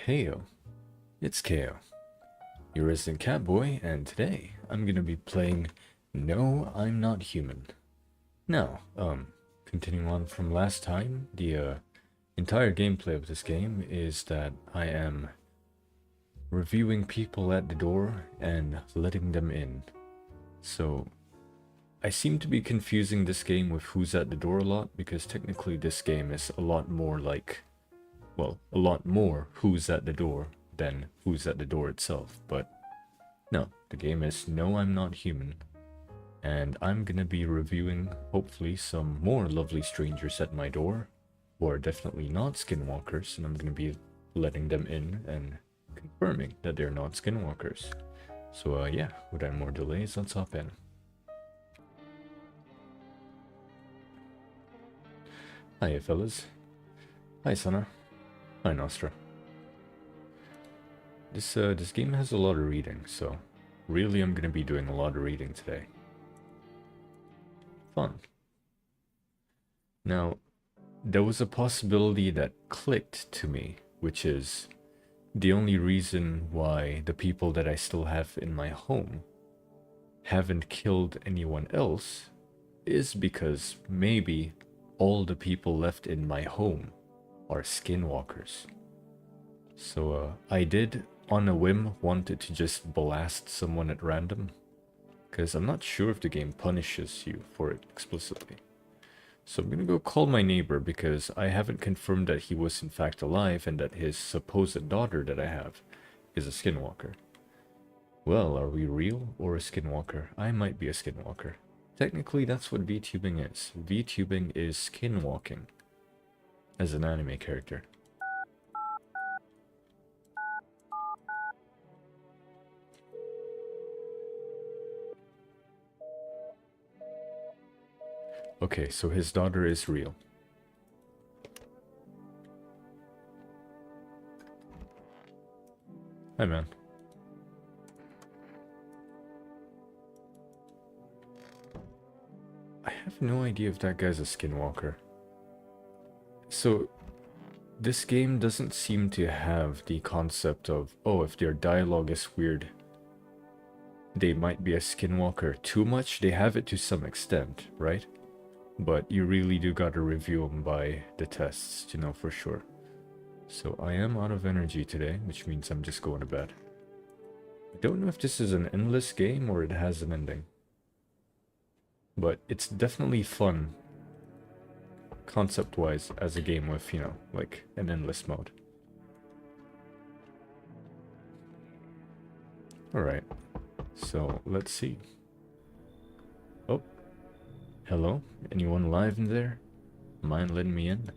Heyo, it's KO, your resident catboy, and today I'm gonna be playing No, I'm Not Human. Now, continuing on from last time, the entire gameplay of this game is that I am reviewing people at the door and letting them in. So, I seem to be confusing this game with Who's at the Door a lot, because technically this game is a lot more like, well, a lot more Who's at the Door than Who's at the Door itself, but no, the game is No, I'm Not Human, and I'm gonna be reviewing, hopefully, some more lovely strangers at my door, who are definitely not skinwalkers, and I'm gonna be letting them in and confirming that they're not skinwalkers. So yeah, without more delays, let's hop in. Hiya fellas. Hi Sana. Hi Nostra. This game has a lot of reading, so really I'm gonna be doing a lot of reading today. Fun. Now, there was a possibility that clicked to me, which is the only reason why the people that I still have in my home haven't killed anyone else is because maybe all the people left in my home are skinwalkers. So I did, on a whim, wanted to just blast someone at random, because I'm not sure if the game punishes you for it explicitly. So I'm gonna go call my neighbor, because I haven't confirmed that he was in fact alive and that his supposed daughter that I have is a skinwalker. Well, are we real or a skinwalker? I might be a skinwalker. Technically, that's what vtubing is. Vtubing is skinwalking as an anime character. Okay, so his daughter is real. Hi, man. I have no idea if that guy's a skinwalker. So, this game doesn't seem to have the concept of, oh, if their dialogue is weird, they might be a skinwalker too much. They have it to some extent, right? But you really do gotta review them by the tests to know for sure. So I am out of energy today, which means I'm just going to bed. I don't know if this is an endless game or it has an ending. But it's definitely fun, concept-wise, as a game with, you know, like an endless mode. Alright, so let's see. Oh. Hello? Anyone alive in there? Mind letting me in?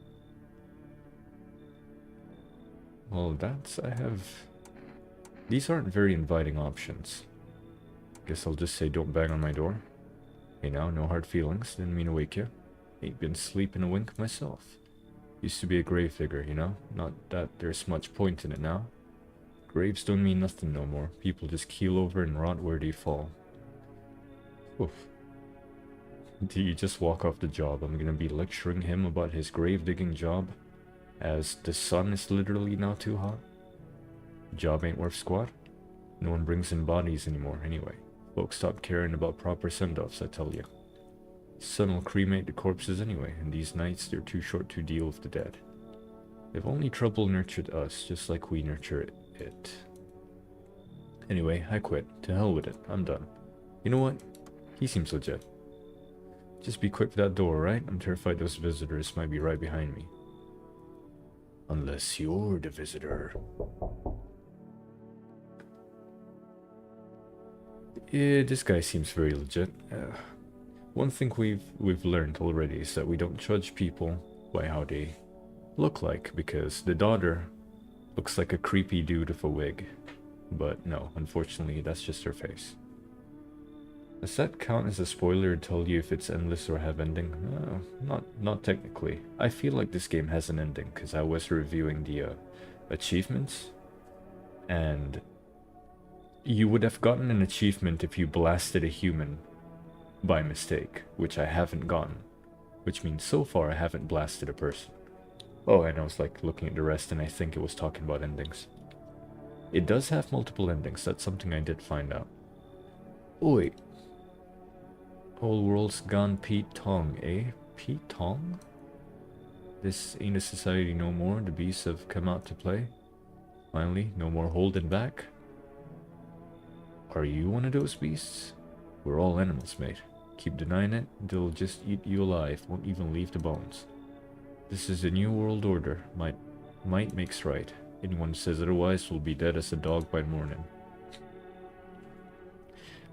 Well, I have... These aren't very inviting options. Guess I'll just say don't bang on my door. Hey now, no hard feelings, didn't mean to wake you. Ain't been sleeping a wink myself. Used to be a grave digger, you know? Not that there's much point in it now. Graves don't mean nothing no more. People just keel over and rot where they fall. Oof. Do you just walk off the job? I'm gonna be lecturing him about his grave digging job, as the sun is literally now too hot. Job ain't worth squat. No one brings in bodies anymore anyway. Folks stop caring about proper send-offs, I tell you. Sun will cremate the corpses anyway, and these nights they're too short to deal with the dead. If only trouble nurtured us, just like we nurture it. Anyway, I quit. To hell with it. I'm done. You know what? He seems legit. Just be quick with that door, right? I'm terrified those visitors might be right behind me. Unless you're the visitor. Yeah, this guy seems very legit. One thing we've learned already is that we don't judge people by how they look like, because the daughter looks like a creepy dude with a wig. But no, unfortunately, that's just her face. Does that count as a spoiler to tell you if it's endless or have ending? Not technically. I feel like this game has an ending, because I was reviewing the achievements, and you would have gotten an achievement if you blasted a human by mistake, which I haven't gotten. Which means so far I haven't blasted a person. Oh, and I was like looking at the rest and I think it was talking about endings. It does have multiple endings. That's something I did find out. Oh, wait. Whole world's gone Pete Tong, eh? Pete Tong? This ain't a society no more. The beasts have come out to play. Finally, no more holding back. Are you one of those beasts? We're all animals, mate. Keep denying it, they'll just eat you alive, won't even leave the bones. This is the new world order. Might makes right. Anyone who says otherwise will be dead as a dog by morning.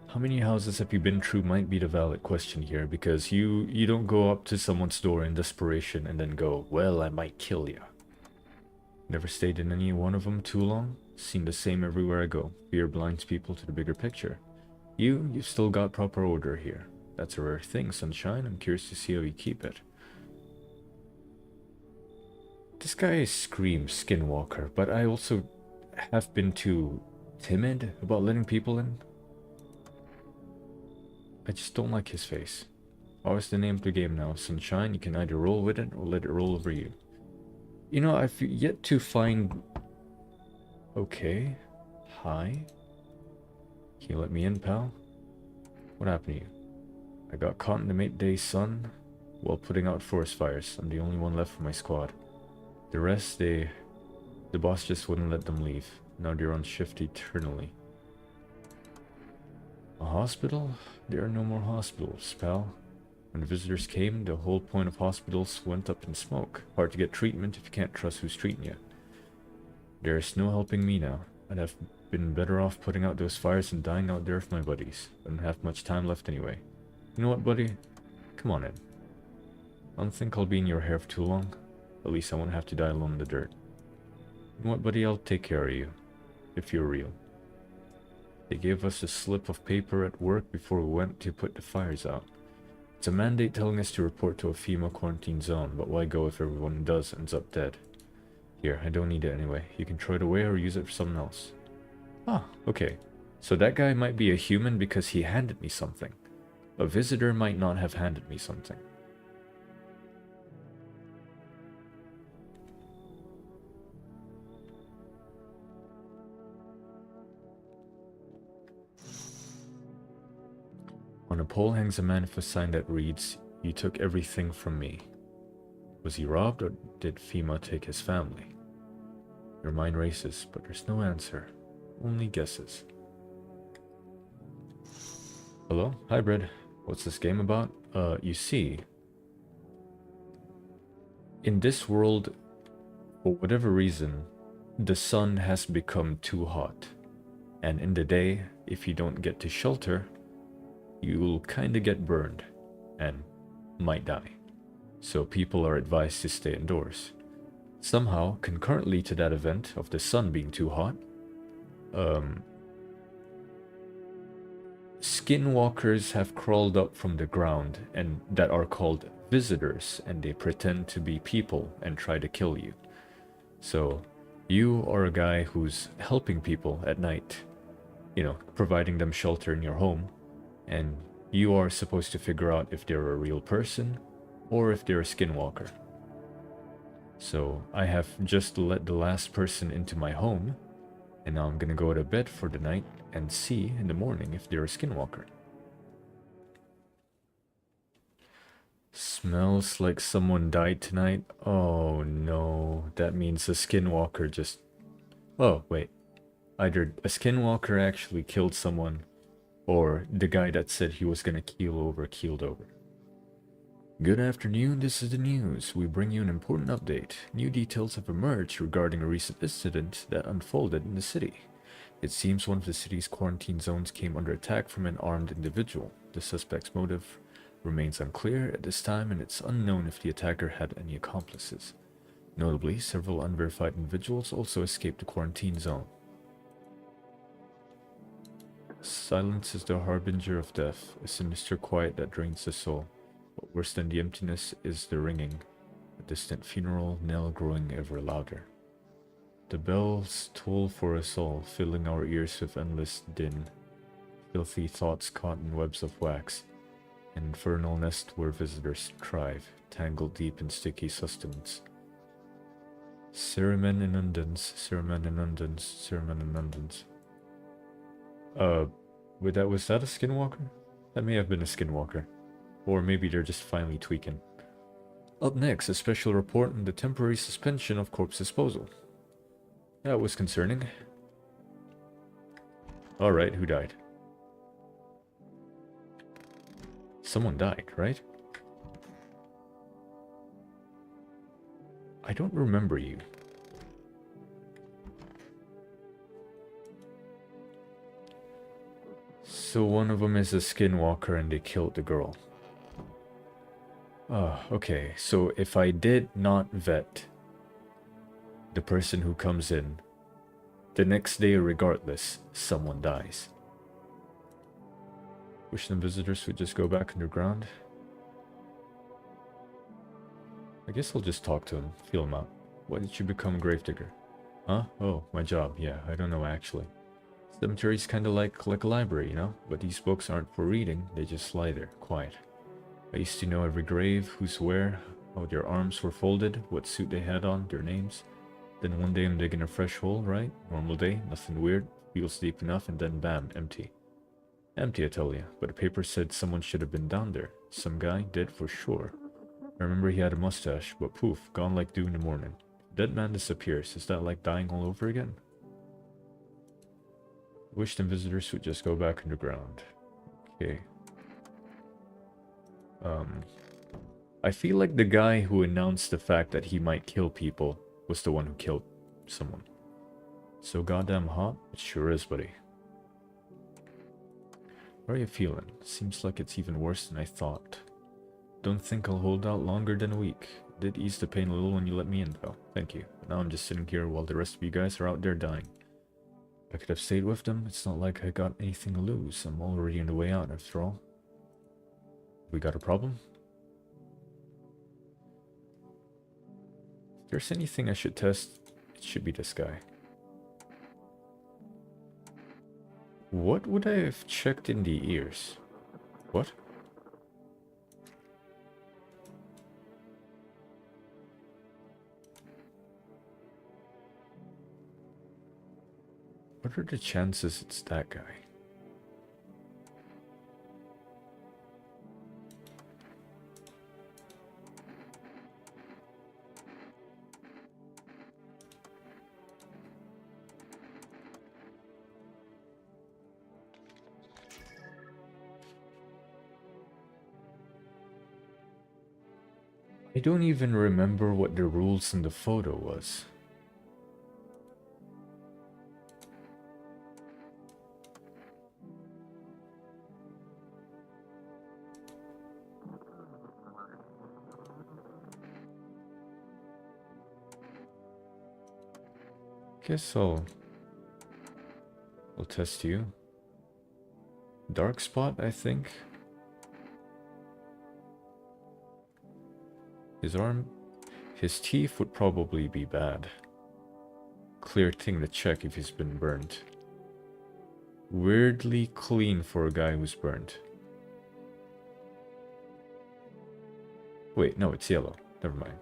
How many houses have you been through might be the valid question here, because you don't go up to someone's door in desperation and then go, well, I might kill you. Never stayed in any one of them too long. Seen the same everywhere I go. Fear blinds people to the bigger picture. You've still got proper order here. That's a rare thing, sunshine. I'm curious to see how you keep it. This guy screams skinwalker, but I also have been too timid about letting people in. I just don't like his face. Always the name of the game now. Sunshine, you can either roll with it or let it roll over you. You know, I've yet to find... Okay. Hi. Can you let me in, pal? What happened to you? I got caught in the midday sun while putting out forest fires. I'm the only one left from my squad. The rest, the boss just wouldn't let them leave. Now they're on shift eternally. A hospital? There are no more hospitals, pal. When the visitors came, the whole point of hospitals went up in smoke. Hard to get treatment if you can't trust who's treating you. There's no helping me now. I'd have been better off putting out those fires and dying out there with my buddies. I don't have much time left anyway. You know what, buddy? Come on in. I don't think I'll be in your hair for too long. At least I won't have to die alone in the dirt. You know what, buddy? I'll take care of you. If you're real. They gave us a slip of paper at work before we went to put the fires out. It's a mandate telling us to report to a FEMA quarantine zone, but why go if everyone who does ends up dead? Here, I don't need it anyway. You can throw it away or use it for something else. Ah, okay. So that guy might be a human because he handed me something. A visitor might not have handed me something. On a pole hangs a manifest sign that reads, "You took everything from me." Was he robbed or did FEMA take his family? Your mind races, but there's no answer. Only guesses. Hello? Hi, Brad. What's this game about? You see, in this world, for whatever reason, the sun has become too hot. And in the day, if you don't get to shelter, you'll kinda get burned and might die. So people are advised to stay indoors. Somehow, concurrently to that event of the sun being too hot, skinwalkers have crawled up from the ground and that are called visitors, and they pretend to be people and try to kill you. So you are a guy who's helping people at night, you know, providing them shelter in your home, and you are supposed to figure out if they're a real person or if they're a skinwalker. So I have just let the last person into my home, and now I'm gonna go to bed for the night and see in the morning if they're a skinwalker. Smells like someone died tonight. Oh no, that means a skinwalker just... Oh, wait. Either a skinwalker actually killed someone, or the guy that said he was gonna keeled over. Good afternoon, this is the news. We bring you an important update. New details have emerged regarding a recent incident that unfolded in the city. It seems one of the city's quarantine zones came under attack from an armed individual. The suspect's motive remains unclear at this time, and it's unknown if the attacker had any accomplices. Notably, several unverified individuals also escaped the quarantine zone. Silence is the harbinger of death, a sinister quiet that drains the soul. But worse than the emptiness is the ringing, a distant funeral knell growing ever louder. The bells toll for us all, filling our ears with endless din. Filthy thoughts caught in webs of wax, an infernal nest where visitors thrive, tangled deep in sticky sustenance. Cereman inundans, Cereman inundans, Cereman inundans. Was that a skinwalker? That may have been a skinwalker. Or maybe they're just finally tweaking. Up next, a special report on the temporary suspension of corpse disposal. That was concerning. Alright, who died? Someone died, right? I don't remember you. So one of them is a skinwalker and they killed the girl. Okay, so if I did not vet the person who comes in, the next day regardless, someone dies. Wish them visitors would just go back underground. I guess I'll just talk to him, feel him out. Why did you become a gravedigger? Huh? Oh, my job, yeah, I don't know actually. Cemetery's kinda like a library, you know? But these books aren't for reading, they just lie there, quiet. I used to know every grave, who's where, how their arms were folded, what suit they had on, their names. Then one day I'm digging a fresh hole, right? Normal day, nothing weird, feels deep enough, and then bam, empty. Empty, I tell you, but the paper said someone should have been down there. Some guy did for sure. I remember he had a mustache, but poof, gone like dew in the morning. Dead man disappears, is that like dying all over again? Wish them visitors would just go back underground. Okay. I feel like the guy who announced the fact that he might kill people was the one who killed someone. So goddamn hot? It sure is, buddy. How are you feeling? Seems like it's even worse than I thought. Don't think I'll hold out longer than a week. Did ease the pain a little when you let me in, though. Thank you. But now I'm just sitting here while the rest of you guys are out there dying. I could have stayed with them. It's not like I got anything to lose. I'm already on the way out, after all. We got a problem? If there's anything I should test, it should be this guy. What would I have checked in the ears? What? What are the chances it's that guy? I don't even remember what the rules in the photo was. Guess I'll test you. Dark spot, I think. His arm, his teeth would probably be bad. Clear thing to check if he's been burnt. Weirdly clean for a guy who's burnt. Wait, no, it's yellow. Never mind.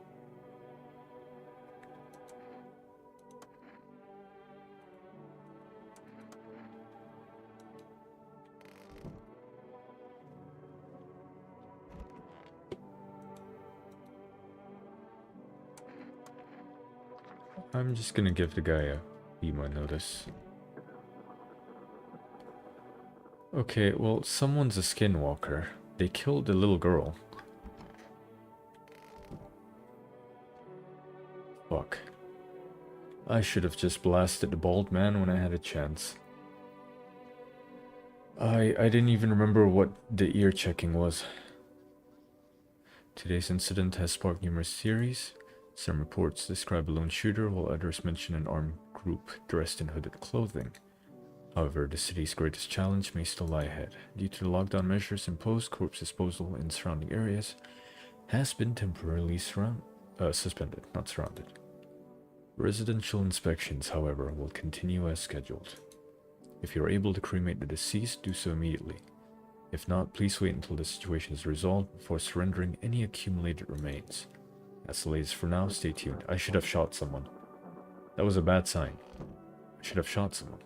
I'm just gonna give the guy a emo notice. Okay, well, someone's a skinwalker. They killed the little girl. Fuck. I should have just blasted the bald man when I had a chance. I didn't even remember what the ear checking was. Today's incident has sparked numerous theories. Some reports describe a lone shooter, while others mention an armed group dressed in hooded clothing. However, the city's greatest challenge may still lie ahead. Due to the lockdown measures imposed, corpse disposal in surrounding areas has been temporarily suspended, not surrounded. Residential inspections, however, will continue as scheduled. If you are able to cremate the deceased, do so immediately. If not, please wait until the situation is resolved before surrendering any accumulated remains. That's the latest for now. Stay tuned. I should have shot someone. That was a bad sign. I should have shot someone.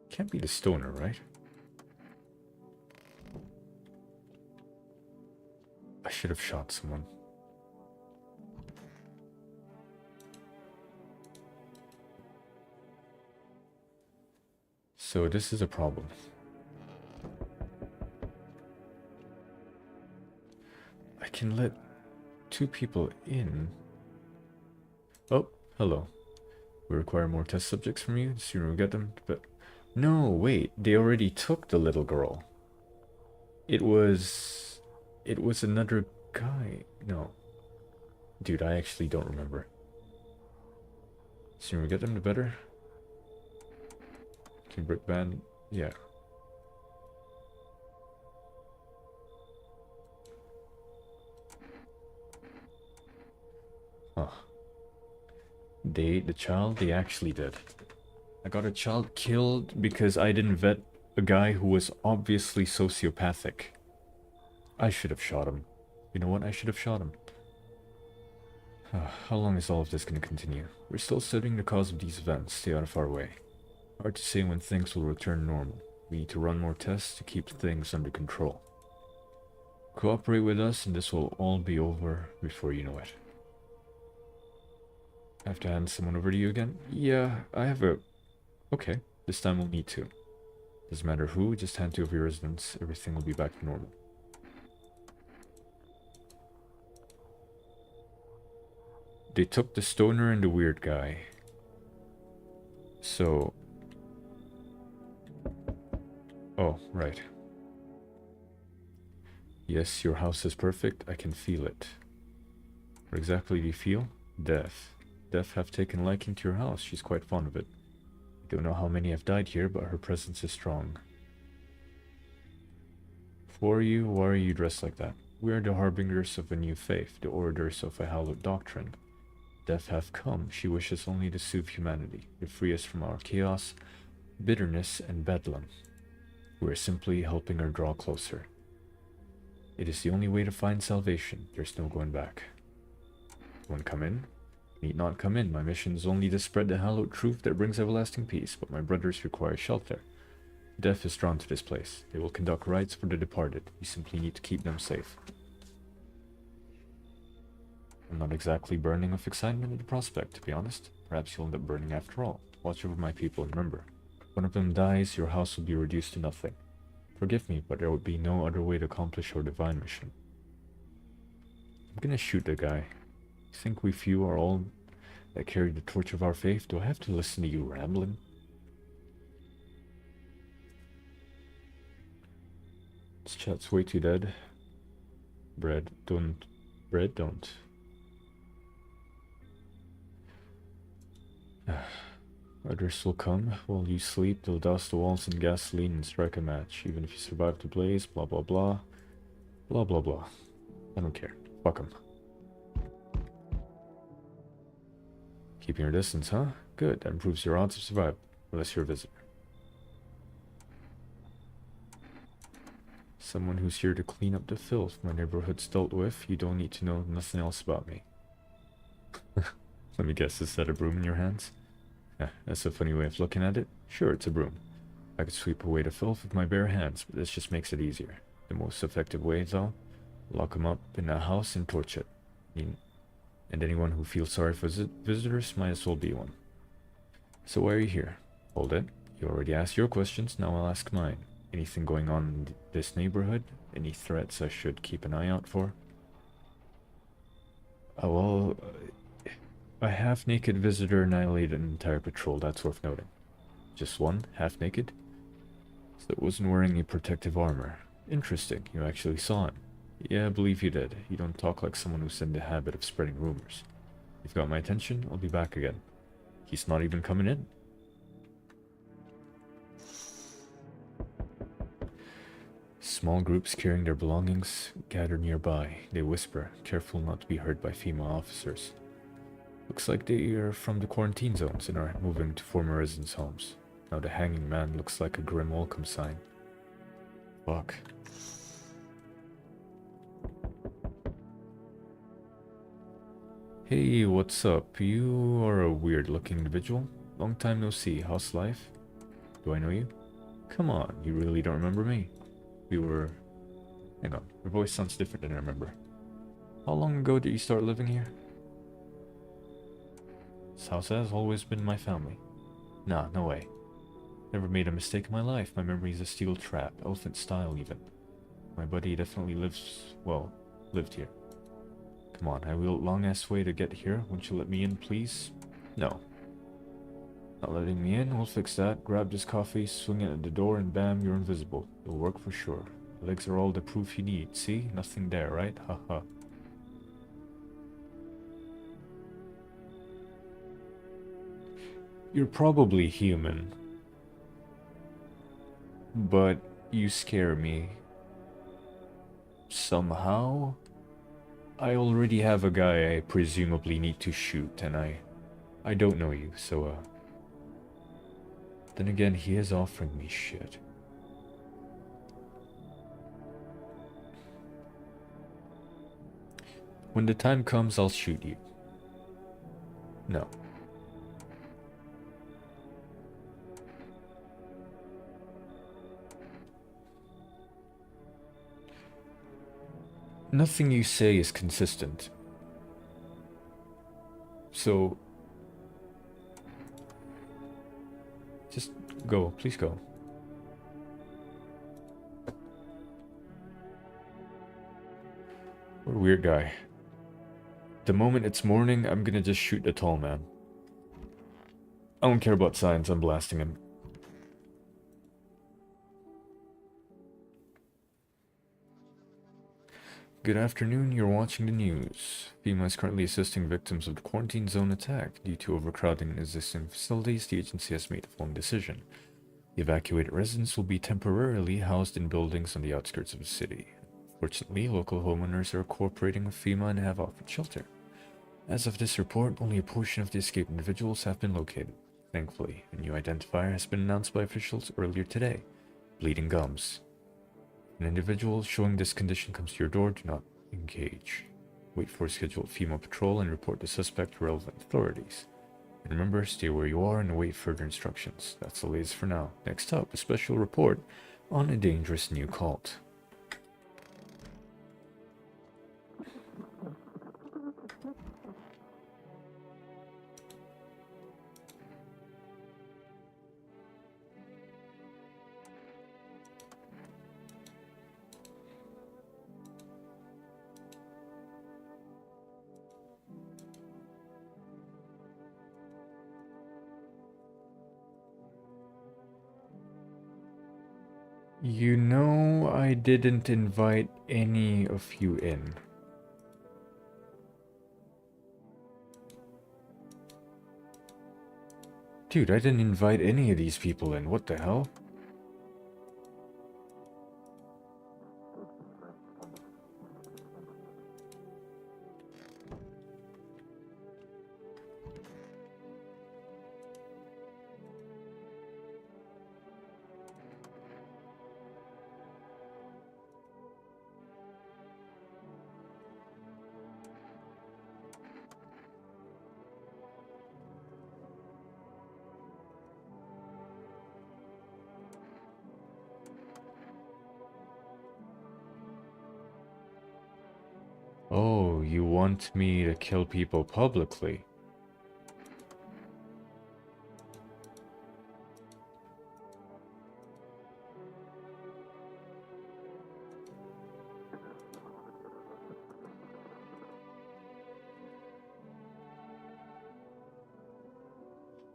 Can't be the stoner, right? I should have shot someone. So this is a problem. I can let 2 people in. Oh, hello. We require more test subjects from you. The sooner we get them, but... No, wait. They already took the little girl. It was another guy. No. Dude, I actually don't remember. The sooner we get them, the better. Can brick band? Yeah. Huh. They ate the child? They actually did. I got a child killed because I didn't vet a guy who was obviously sociopathic. I should have shot him. You know what? I should have shot him. How long is all of this going to continue? We're still studying the cause of these events. Stay out of our way. Hard to say when things will return normal. We need to run more tests to keep things under control. Cooperate with us and this will all be over before you know it. I have to hand someone over to you again? Yeah, I have a... Okay, this time we'll need to. Doesn't matter who, just hand 2 of your residents. Everything will be back to normal. They took the stoner and the weird guy. So... Oh, right. Yes, your house is perfect. I can feel it. What exactly do you feel? Death. Death have taken liking to your house. She's quite fond of it. I don't know how many have died here, but her presence is strong. For you, why are you dressed like that? We are the harbingers of a new faith, the orators of a hallowed doctrine. Death hath come. She wishes only to soothe humanity, to free us from our chaos, bitterness, and bedlam. We are simply helping her draw closer. It is the only way to find salvation. There's no going back. Want to come in? Need not come in. My mission is only to spread the hallowed truth that brings everlasting peace, but my brothers require shelter. Death is drawn to this place. They will conduct rites for the departed. We simply need to keep them safe. I'm not exactly burning with excitement at the prospect, to be honest. Perhaps you'll end up burning after all. Watch over my people and remember, if one of them dies, your house will be reduced to nothing. Forgive me, but there would be no other way to accomplish our divine mission. I'm gonna shoot the guy. You think we few are all that carry the torch of our faith? Do I have to listen to you rambling? This chat's way too dead. Bread, don't. Bread, don't. Others will come. While you sleep, they'll douse the walls in gasoline and strike a match. Even if you survive the blaze, blah blah blah. Blah blah blah. I don't care. Fuck them. Keeping your distance, huh? Good. That improves your odds of survival. Unless you're a visitor. Someone who's here to clean up the filth my neighborhood's dealt with. You don't need to know nothing else about me. Let me guess, is that a broom in your hands? Yeah, that's a funny way of looking at it. Sure, it's a broom. I could sweep away the filth with my bare hands, but this just makes it easier. The most effective way, though, lock them up in a house and torch it. And anyone who feels sorry for visitors might as well be one. So why are you here? Hold it. You already asked your questions, now I'll ask mine. Anything going on in this neighborhood? Any threats I should keep an eye out for? Well, a half-naked visitor annihilated an entire patrol, that's worth noting. Just one, half-naked? So it wasn't wearing any protective armor. Interesting, you actually saw him. Yeah, I believe you did. You don't talk like someone who's in the habit of spreading rumors. You've got my attention, I'll be back again. He's not even coming in. Small groups carrying their belongings gather nearby. They whisper, careful not to be heard by female officers. Looks like they are from the quarantine zones and are moving to former residents' homes. Now the hanging man looks like a grim welcome sign. Fuck. Hey, what's up? You are a weird-looking individual. Long time no see. How's life? Do I know you? Come on, you really don't remember me? We were... Hang on, your voice sounds different than I remember. How long ago did you start living here? This house has always been my family. Nah, no way. Never made a mistake in my life. My memory's a steel trap, elephant style even. My buddy definitely lives... well, lived here. Come on, I will long-ass way to get here. Won't you let me in, please? No. Not letting me in? We'll fix that. Grab this coffee, swing it at the door, and bam, you're invisible. It'll work for sure. The legs are all the proof you need. See? Nothing there, right? Haha. You're probably human. But you scare me. Somehow? I already have a guy I presumably need to shoot, and I don't know you, so, Then again, he is offering me shit. When the time comes, I'll shoot you. No. Nothing you say is consistent. So... just go, please go. What a weird guy. The moment it's morning, I'm gonna just shoot the tall man. I don't care about signs, I'm blasting him. Good afternoon, you're watching the news. FEMA is currently assisting victims of the quarantine zone attack. Due to overcrowding in existing facilities, the agency has made the following decision. The evacuated residents will be temporarily housed in buildings on the outskirts of the city. Fortunately, local homeowners are cooperating with FEMA and have offered shelter. As of this report, only a portion of the escaped individuals have been located. Thankfully, a new identifier has been announced by officials earlier today. Bleeding gums. An individual showing this condition comes to your door, do not engage. Wait for a scheduled FEMA patrol and report the suspect to relevant authorities. And remember, stay where you are and await further instructions. That's the latest for now. Next up, a special report on a dangerous new cult. You know, I didn't invite any of you in. Dude, I didn't invite any of these people in. What the hell? Oh, you want me to kill people publicly?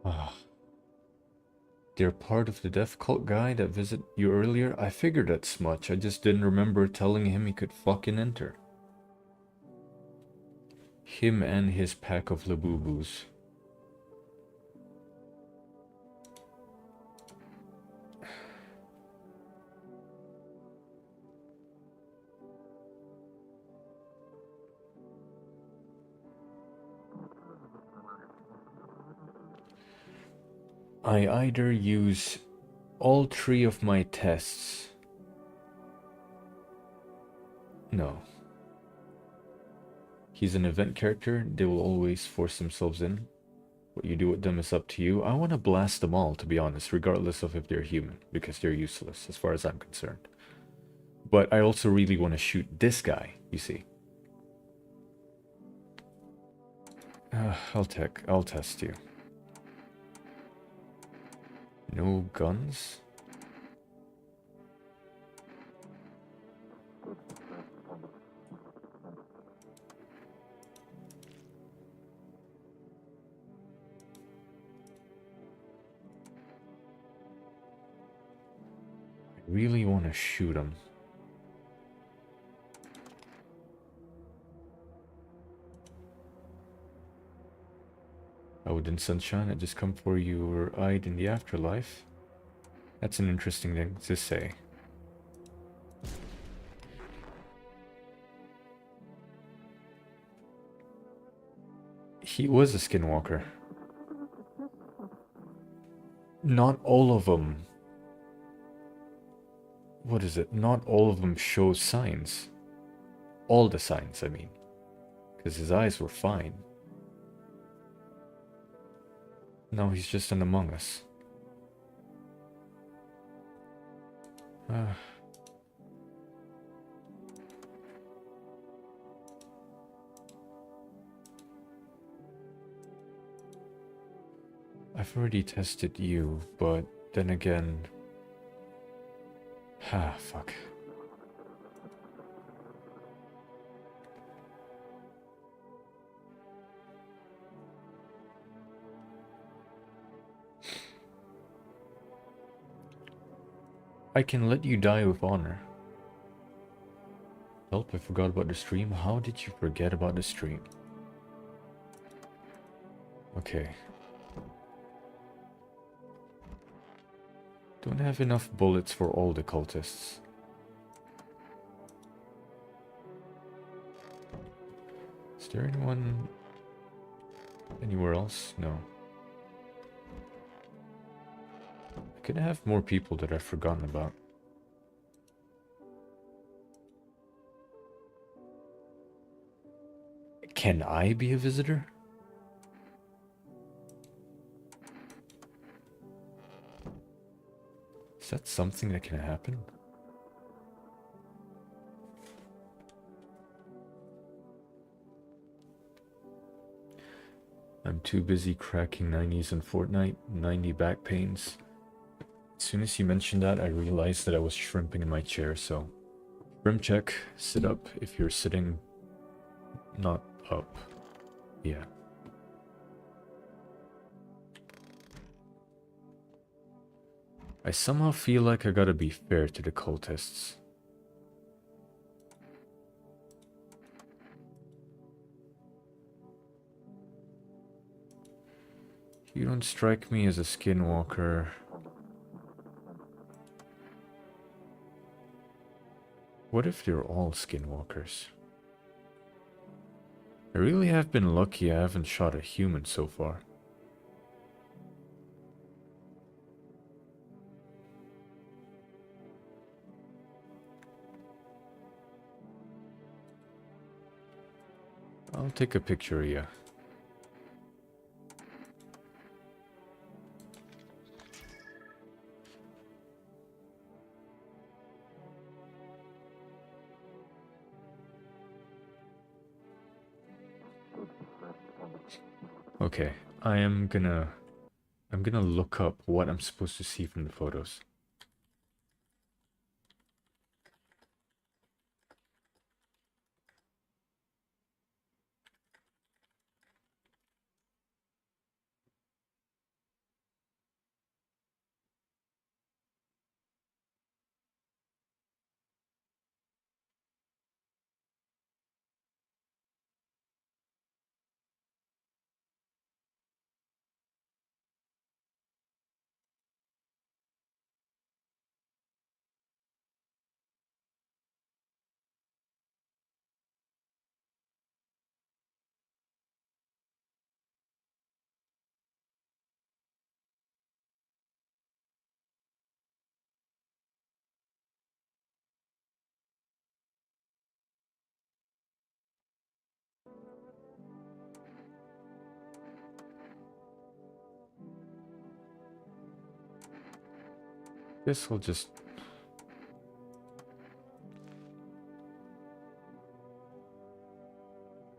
Ah. They're part of the death cult guy that visited you earlier? I figured as much, I just didn't remember telling him he could fucking enter. Him and his pack of Labubus. I either use all three of my tests No. He's an event character. They will always force themselves in. What you do with them is up to you. I want to blast them all, to be honest, regardless of if they're human, because they're useless, as far as I'm concerned. But I also really want to shoot this guy, you see. I'll test you. No guns? I really want to shoot him. Oh, then Sunshine, I just come for your eyed in the afterlife. That's an interesting thing to say. He was a skinwalker. Not all of them. What is it? Not all of them show signs. All the signs, I mean. Because his eyes were fine. No, he's just an Among Us. I've already tested you, but then again... fuck. I can let you die with honor. Help, I forgot about the stream. How did you forget about the stream? Okay. Don't have enough bullets for all the cultists. Is there anyone anywhere else? No. I could have more people that I've forgotten about. Can I be a visitor? Is that something that can happen? I'm too busy cracking 90s in Fortnite, 90 back pains. As soon as you mentioned that, I realized that I was shrimping in my chair, so... Rim check, sit up if you're sitting not up. Yeah. I somehow feel like I gotta be fair to the cultists. You don't strike me as a skinwalker. What if they're all skinwalkers? I really have been lucky I haven't shot a human so far. I'll take a picture of you. Okay, I'm gonna look up what I'm supposed to see from the photos. Guess I'll just...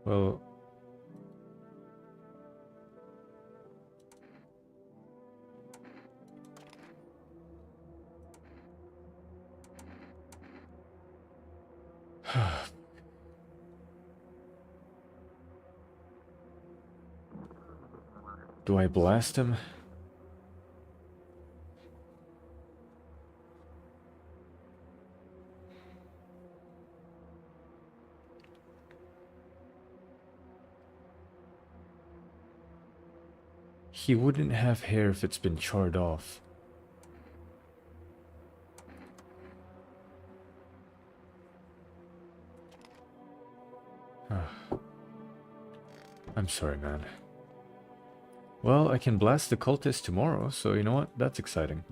Well... Do I blast him? He wouldn't have hair if it's been charred off. I'm sorry, man. Well, I can blast the cultist tomorrow, so you know what? That's exciting.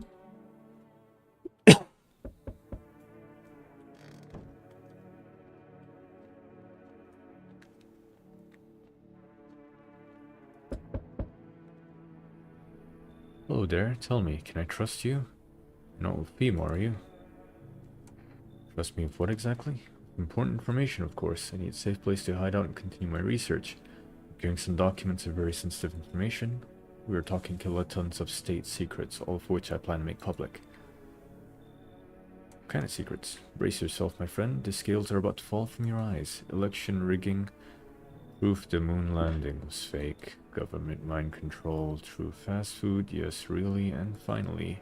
Hello there, tell me, can I trust you? Not with Fimo, are you? Trust me with what exactly? Important information, of course. I need a safe place to hide out and continue my research. Getting some documents of very sensitive information. We are talking kilotons of state secrets, all of which I plan to make public. What kind of secrets? Brace yourself, my friend. The scales are about to fall from your eyes. Election rigging. Proof the moon landing was fake. Government mind control. True fast food. Yes, really. And finally,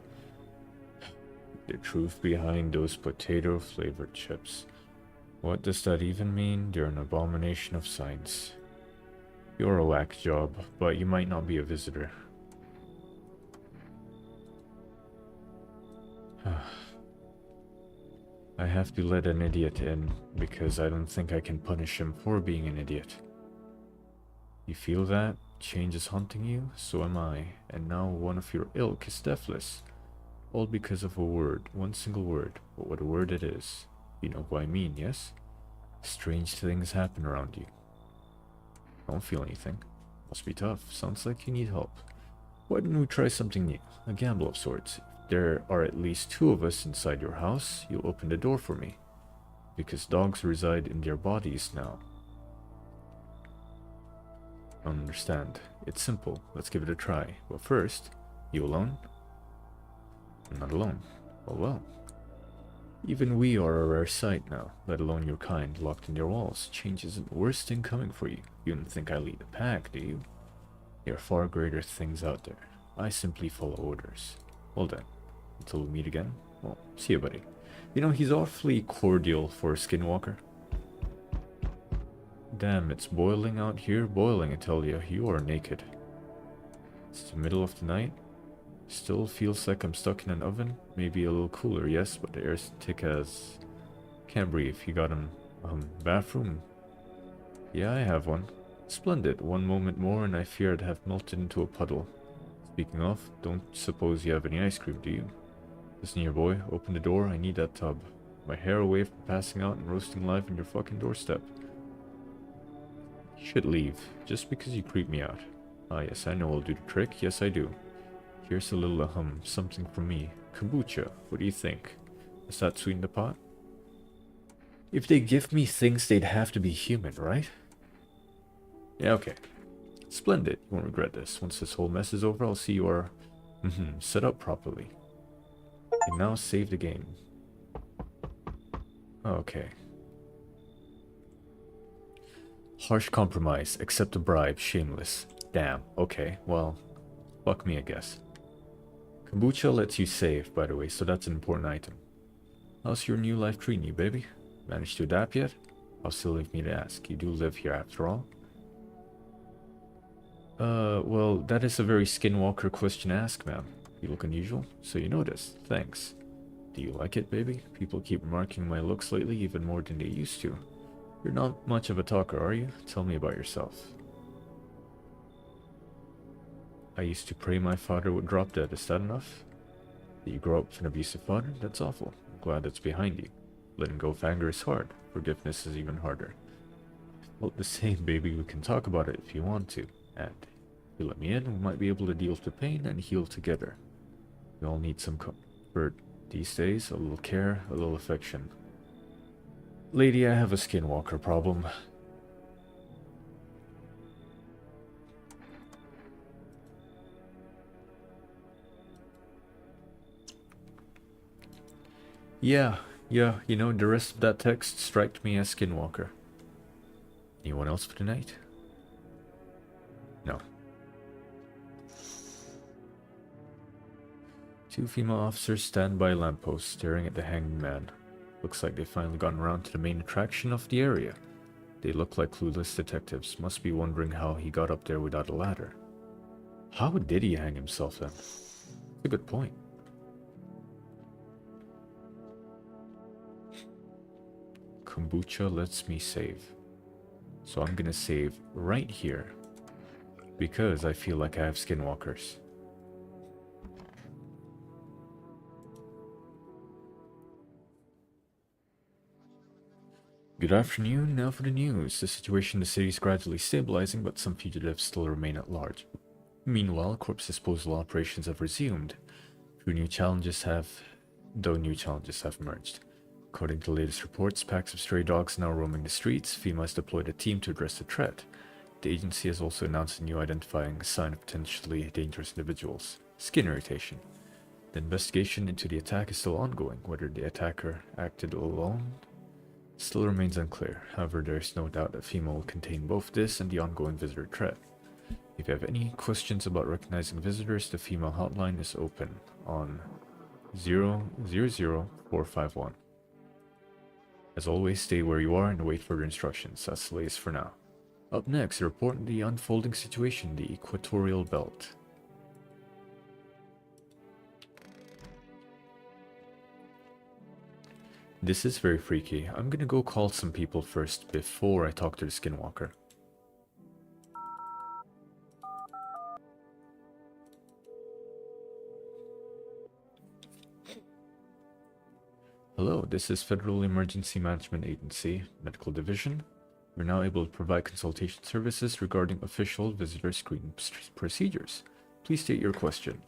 the truth behind those potato-flavored chips. What does that even mean? They're an abomination of science. You're a whack job, but you might not be a visitor. I have to let an idiot in, because I don't think I can punish him for being an idiot. You feel that? Change is haunting you? So am I. And now one of your ilk is deathless. All because of a word, one single word. But what a word it is. You know what I mean, yes? Strange things happen around you. I don't feel anything. Must be tough. Sounds like you need help. Why don't we try something new? A gamble of sorts. If there are at least 2 of us inside your house, you'll open the door for me. Because dogs reside in their bodies now. I don't understand. It's simple. Let's give it a try. But first, you alone? I'm not alone. Oh well. Even we are a rare sight now, let alone your kind, locked in their walls. Change isn't the worst thing coming for you. You don't think I lead the pack, do you? There are far greater things out there. I simply follow orders. Well then, until we meet again, well, see you, buddy. You know, he's awfully cordial for a skinwalker. Damn, it's boiling out here. Boiling, I tell you. You are naked. It's the middle of the night. Still feels like I'm stuck in an oven. Maybe a little cooler, yes, but the air's thick as... Can't breathe. You got a bathroom? Yeah, I have one. Splendid. One moment more and I fear I'd have melted into a puddle. Speaking of, don't suppose you have any ice cream, do you? Listen here, boy. Open the door. I need that tub. My hair away from passing out and roasting live on your fucking doorstep. You should leave, just because you creep me out. Ah, yes, I know I'll do the trick. Yes, I do. Here's a little something from me. Kombucha. What do you think? Does that sweeten the pot? If they give me things, they'd have to be human, right? Yeah, okay. Splendid. You won't regret this. Once this whole mess is over, I'll see you are set up properly. And now save the game. Okay. Harsh compromise. Accept a bribe. Shameless. Damn. Okay. Well, fuck me, I guess. Kombucha lets you save, by the way, so that's an important item. How's your new life treating you, baby? Managed to adapt yet? How silly of me to ask. You do live here after all. Well, that is a very skinwalker question to ask, ma'am. You look unusual, so you noticed. Thanks. Do you like it, baby? People keep remarking my looks lately even more than they used to. You're not much of a talker, are you? Tell me about yourself. I used to pray my father would drop dead. Is that enough? Did you grow up with an abusive father? That's awful. I'm glad that's behind you. Letting go of anger is hard. Forgiveness is even harder. Well, the same, baby. We can talk about it if you want to. And if you let me in, we might be able to deal with the pain and heal together. We all need some comfort These days, a little care, a little affection. Lady, I have a skinwalker problem. Yeah, you know, the rest of that text striked me as skinwalker. Anyone else for tonight? No. Two female officers stand by a lamppost staring at the hanging man. Looks like they've finally gotten around to the main attraction of the area. They look like clueless detectives, must be wondering how he got up there without a ladder. How did he hang himself then? That's a good point. Kombucha lets me save. So I'm gonna save right here. Because I feel like I have skinwalkers. Good afternoon, now for the news. The situation in the city is gradually stabilizing, but some fugitives still remain at large. Meanwhile, corpse disposal operations have resumed, though new challenges have emerged. According to the latest reports, packs of stray dogs are now roaming the streets. FEMA has deployed a team to address the threat. The agency has also announced a new identifying sign of potentially dangerous individuals: skin irritation. The investigation into the attack is still ongoing. Whether the attacker acted alone still remains unclear. However, there is no doubt that FEMA will contain both this and the ongoing visitor threat. If you have any questions about recognizing visitors, the FEMA hotline is open on 000451. As always, stay where you are and wait for the instructions. That's the latest for now. Up next, a report on the unfolding situation in the equatorial belt. This is very freaky. I'm gonna go call some people first before I talk to the skinwalker. Hello, this is Federal Emergency Management Agency, Medical Division. We're now able to provide consultation services regarding official visitor screening procedures. Please state your question.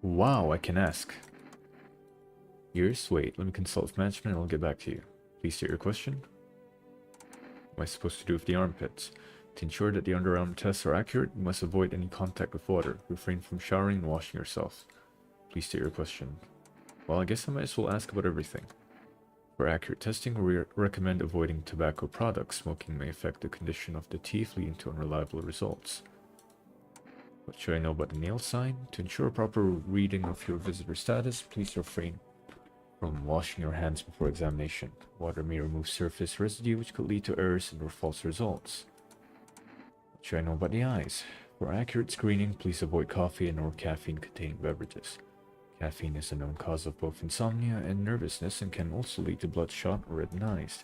Wow, I can ask. Years? Wait, let me consult with management and I'll get back to you. Please state your question. What am I supposed to do with the armpits? To ensure that the underarm tests are accurate, you must avoid any contact with water. Refrain from showering and washing yourself. Please state your question. Well, I guess I might as well ask about everything. For accurate testing, we recommend avoiding tobacco products. Smoking may affect the condition of the teeth, leading to unreliable results. What should I know about the nail sign? To ensure a proper reading of your visitor status, please refrain from washing your hands before examination. Water may remove surface residue, which could lead to errors and or false results. What should I know about the eyes? For accurate screening, please avoid coffee and or caffeine-containing beverages. Caffeine is a known cause of both insomnia and nervousness and can also lead to bloodshot or reddened eyes.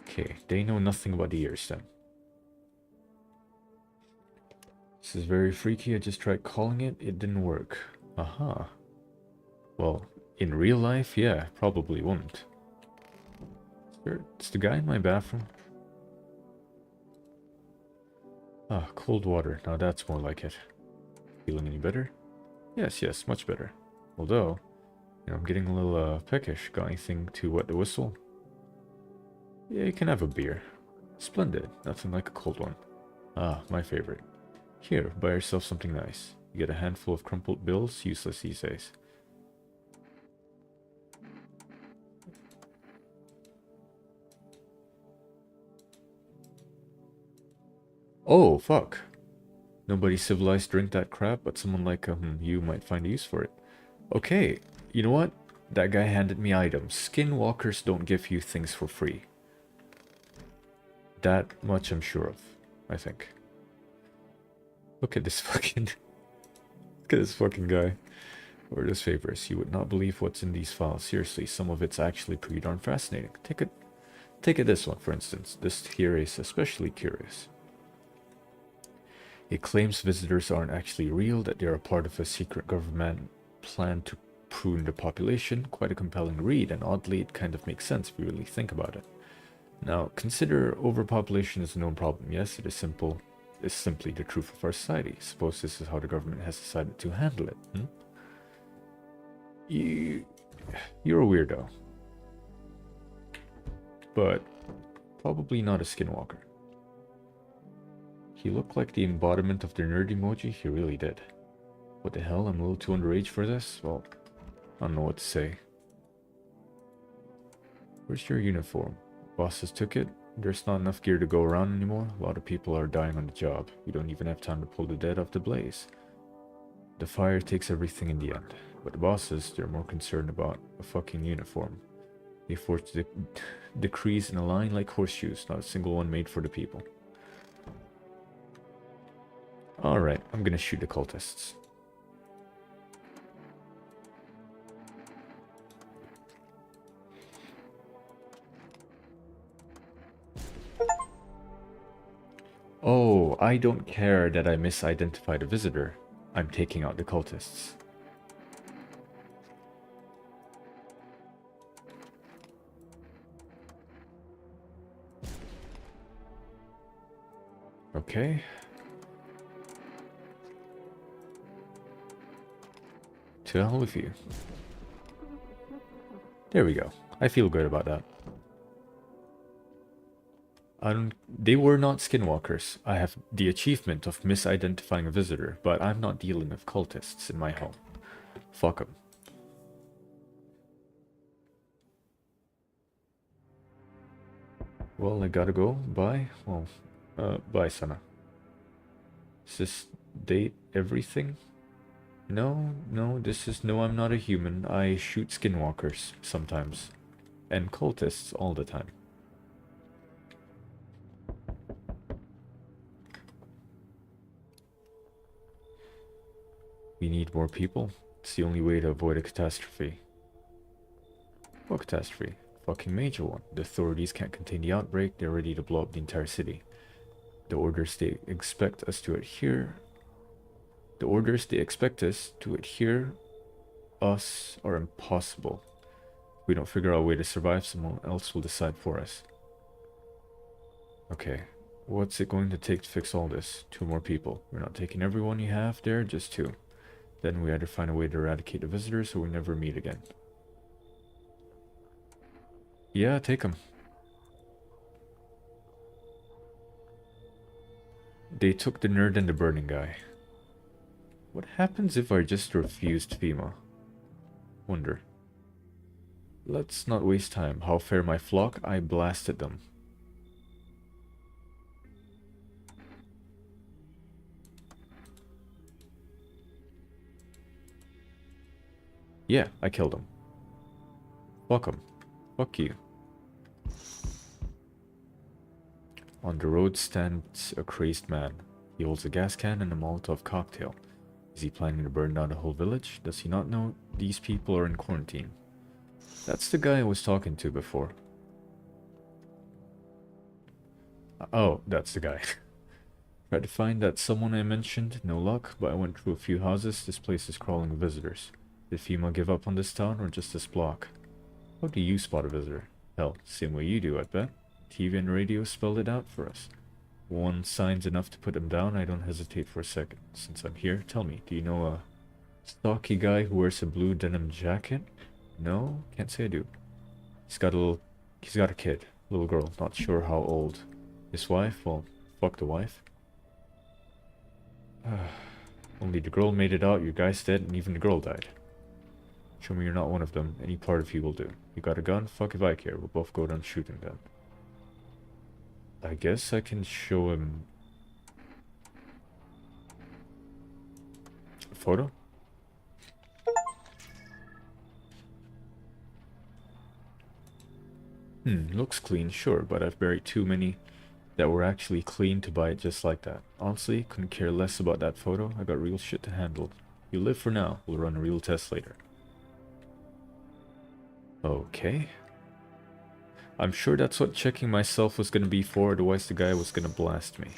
Okay, they know nothing about the ears then. This is very freaky. I just tried calling it. It didn't work. Aha. Well, in real life, yeah, probably won't. It's the guy in my bathroom. Ah, cold water. Now that's more like it. Feeling any better? Yes, much better. Although, you know, I'm getting a little peckish. Got anything to wet the whistle? Yeah, you can have a beer. Splendid. Nothing like a cold one. Ah, my favorite. Here, buy yourself something nice. You get a handful of crumpled bills, useless these days. Oh, fuck. Nobody civilized drink that crap, but someone like you might find a use for it. Okay, you know what? That guy handed me items. Skinwalkers don't give you things for free. That much I'm sure of, I think. Look at this fucking... Look at this fucking guy. Orders favors. You would not believe what's in these files. Seriously, some of it's actually pretty darn fascinating. Take it this one, for instance. This here is especially curious. It claims visitors aren't actually real, that they're a part of a secret government plan to prune the population. Quite a compelling read, and oddly, it kind of makes sense if you really think about it. Now, consider overpopulation is a known problem. Yes, it is simple. It's simply the truth of our society. Suppose this is how the government has decided to handle it. You're a weirdo. But probably not a skinwalker. He looked like the embodiment of the nerd emoji. He really did. What the hell? I'm a little too underage for this? Well, I don't know what to say. Where's your uniform? Bosses took it. There's not enough gear to go around anymore. A lot of people are dying on the job. We don't even have time to pull the dead off the blaze. The fire takes everything in the end. But the bosses, they're more concerned about a fucking uniform. They forged the decrees in a line like horseshoes, not a single one made for the people. Alright, I'm gonna shoot the cultists. Oh, I don't care that I misidentified a visitor. I'm taking out the cultists. Okay. To hell with you. There we go. I feel good about that. They were not skinwalkers. I have the achievement of misidentifying a visitor, but I'm not dealing with cultists in my home. Fuck them. Well, I gotta go. Bye. Well, bye, Sana. Is this date everything? No, this is no, I'm not a human. I shoot skinwalkers sometimes. And cultists all the time. We need more people. It's the only way to avoid a catastrophe. What catastrophe? Fucking major one. The authorities can't contain the outbreak. They're ready to blow up the entire city. The orders they expect us to adhere us are impossible. If we don't figure out a way to survive, someone else will decide for us. Okay, what's it going to take to fix all this? 2 more people. We're not taking everyone you have there, just 2. Then we either find a way to eradicate the visitors or we never meet again. Yeah, take them. They took the nerd and the burning guy. What happens if I just refused FEMA? Wonder. Let's not waste time. How fare my flock? I blasted them. Yeah, I killed him. Fuck him. Fuck you. On the road stands a crazed man. He holds a gas can and a Molotov cocktail. Is he planning to burn down the whole village? Does he not know these people are in quarantine? That's the guy I was talking to before. Oh, that's the guy. Tried to find that someone I mentioned, no luck, but I went through a few houses. This place is crawling with visitors. Did FEMA give up on this town or just this block? How do you spot a visitor? Hell, same way you do, I bet. TV and radio spelled it out for us. One sign's enough to put them down. I don't hesitate for a second. Since I'm here, tell me, do you know a stocky guy who wears a blue denim jacket? No, can't say I do. He's got a kid, little girl, not sure how old. His wife? Well, fuck the wife. Only the girl made it out, your guy's dead, and even the girl died. Show me you're not one of them. Any part of you will do. You got a gun? Fuck if I care. We'll both go down shooting then. I guess I can show him a photo? Looks clean, sure, but I've buried too many that were actually clean to buy it just like that. Honestly, couldn't care less about that photo. I got real shit to handle. You live for now. We'll run a real test later. Okay. I'm sure that's what checking myself was gonna be for, otherwise the guy was gonna blast me.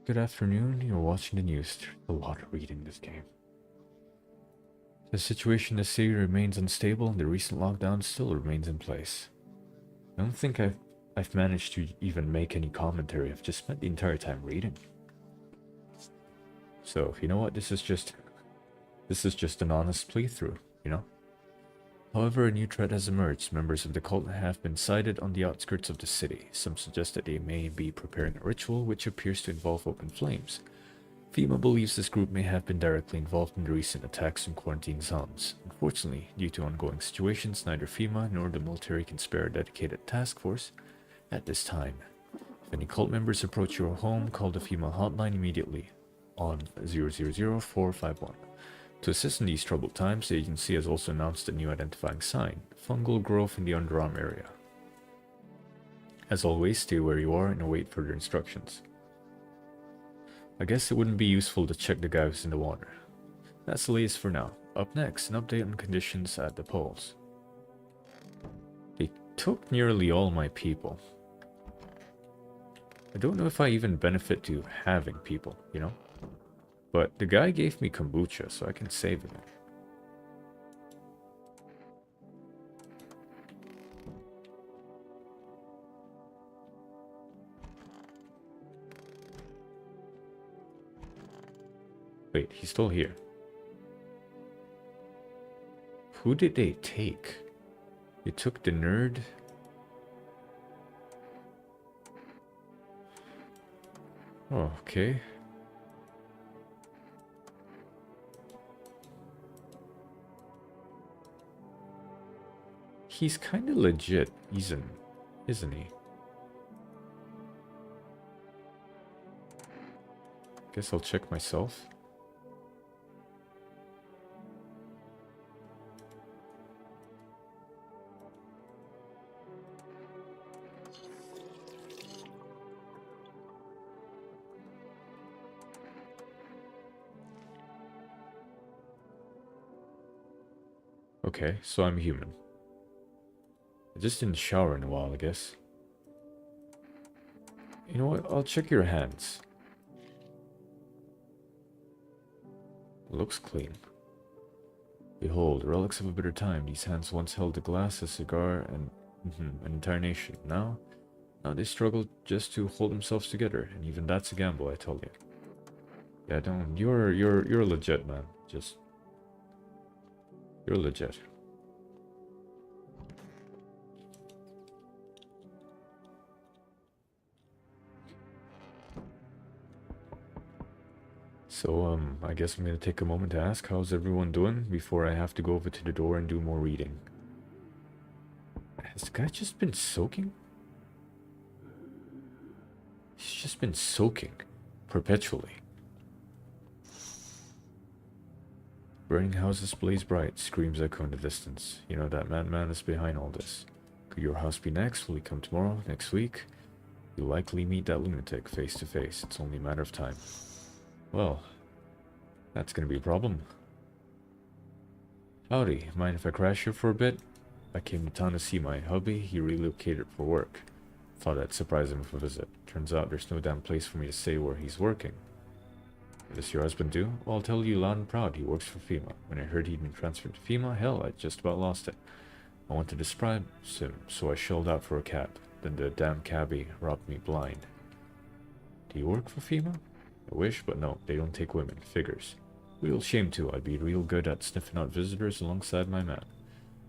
Good afternoon, you're watching the news. There's a lot of reading this game. The situation in the city remains unstable and the recent lockdown still remains in place. I don't think I've managed to even make any commentary. I've just spent the entire time reading. So, you know what? This is just an honest playthrough, you know? However, a new threat has emerged. Members of the cult have been sighted on the outskirts of the city. Some suggest that they may be preparing a ritual which appears to involve open flames. FEMA believes this group may have been directly involved in the recent attacks on quarantine zones. Unfortunately, due to ongoing situations, neither FEMA nor the military can spare a dedicated task force at this time. If any cult members approach your home, call the FEMA hotline immediately on 000451. To assist in these troubled times, the agency has also announced a new identifying sign, fungal growth in the underarm area. As always, stay where you are and await further instructions. I guess it wouldn't be useful to check the guy who's in the water. That's the latest for now. Up next, an update on conditions at the polls. They took nearly all my people. I don't know if I even benefit to having people, you know? But the guy gave me kombucha, so I can save him. Wait, he's still here. Who did they take? They took the nerd. Oh, okay. He's kind of legit, isn't he? Guess I'll check myself. Okay, so I'm human. I just didn't shower in a while, I guess. You know what? I'll check your hands. Looks clean. Behold, relics of a bitter time. These hands once held a glass, a cigar, and an entire nation. Now they struggle just to hold themselves together, and even that's a gamble, I tell you. Yeah, don't. You're legit, man. You're legit. So, I guess I'm gonna take a moment to ask, how's everyone doing before I have to go over to the door and do more reading. Has the guy just been soaking? He's just been soaking. Perpetually. Burning houses blaze bright, screams echo in the distance. You know that madman is behind all this. Could your house be next? Will he come tomorrow? Next week? You'll likely meet that lunatic face to face. It's only a matter of time. Well, that's gonna be a problem. Howdy, mind if I crash here for a bit? I came to town to see my hubby. He relocated for work. Thought I'd surprise him with a visit. Turns out there's no damn place for me to say where he's working. What does your husband do? Well, I'll tell you loud and proud, he works for FEMA. When I heard he'd been transferred to FEMA, hell, I just about lost it. I wanted to surprise him, so I shelled out for a cab. Then the damn cabbie robbed me blind. Do you work for FEMA? I wish, but no, they don't take women. Figures. Real shame too. I'd be real good at sniffing out visitors alongside my man.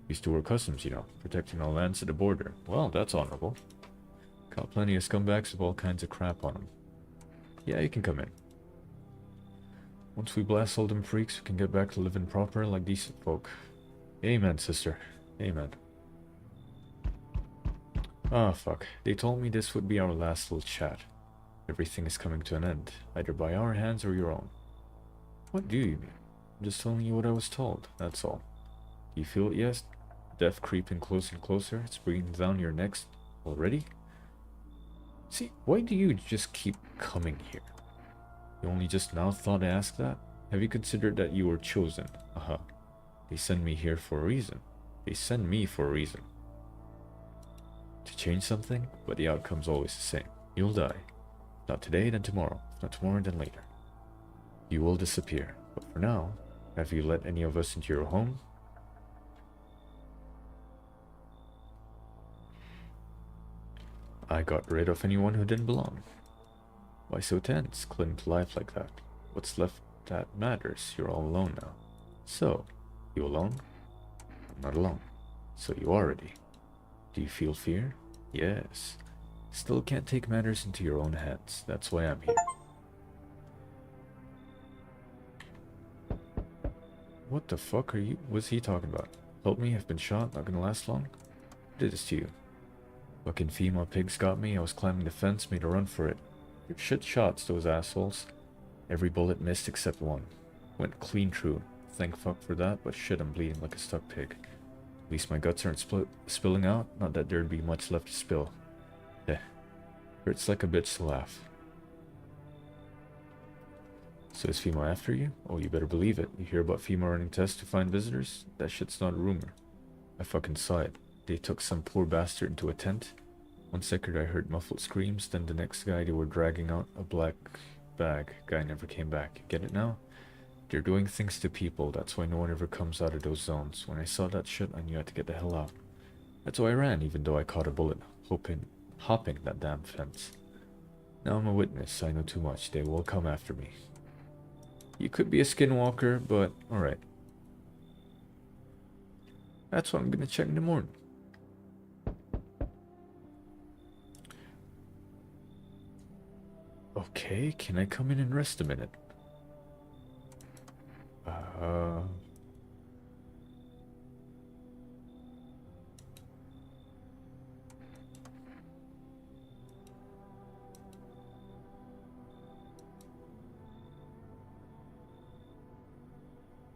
Used to work customs, you know, protecting our lands at the border. Well, that's honorable. Got plenty of scumbags with all kinds of crap on them. Yeah, you can come in. Once we blast all them freaks, we can get back to living proper like decent folk. Amen, sister. Amen. Ah, fuck. They told me this would be our last little chat. Everything is coming to an end, either by our hands or your own. What do you mean? I'm just telling you what I was told, that's all. Do you feel it, yes? Death creeping closer and closer, it's breathing down your necks already? See, why do you just keep coming here? You only just now thought to ask that? Have you considered that you were chosen? Aha. They send me here for a reason. They send me for a reason. To change something, but the outcome's always the same. You'll die. Not today, then tomorrow. If not tomorrow, then later. You will disappear. But for now, have you let any of us into your home? I got rid of anyone who didn't belong. Why so tense? Cling to life like that. What's left that matters? You're all alone now. So, you alone? I'm not alone. So you are ready. Do you feel fear? Yes. Still can't take matters into your own hands. That's why I'm here. What the fuck was he talking about? Help me, I've been shot, not gonna last long? Who did this to you? Fucking female pigs got me, I was climbing the fence, made a run for it. They're shit shots, those assholes. Every bullet missed except one. Went clean through. Thank fuck for that, but shit, I'm bleeding like a stuck pig. At least my guts aren't spilling out, not that there'd be much left to spill. Eh. Hurts like a bitch to laugh. So is FEMA after you? Oh, you better believe it. You hear about FEMA running tests to find visitors? That shit's not a rumor. I fucking saw it. They took some poor bastard into a tent. One second I heard muffled screams, then the next guy they were dragging out a black bag. Guy never came back. Get it now? They're doing things to people, that's why no one ever comes out of those zones. When I saw that shit, I knew I had to get the hell out. That's why I ran, even though I caught a bullet, hopping that damn fence. Now I'm a witness, I know too much. They will come after me. You could be a skinwalker, but alright. That's what I'm gonna check in the morning. Okay, can I come in and rest a minute?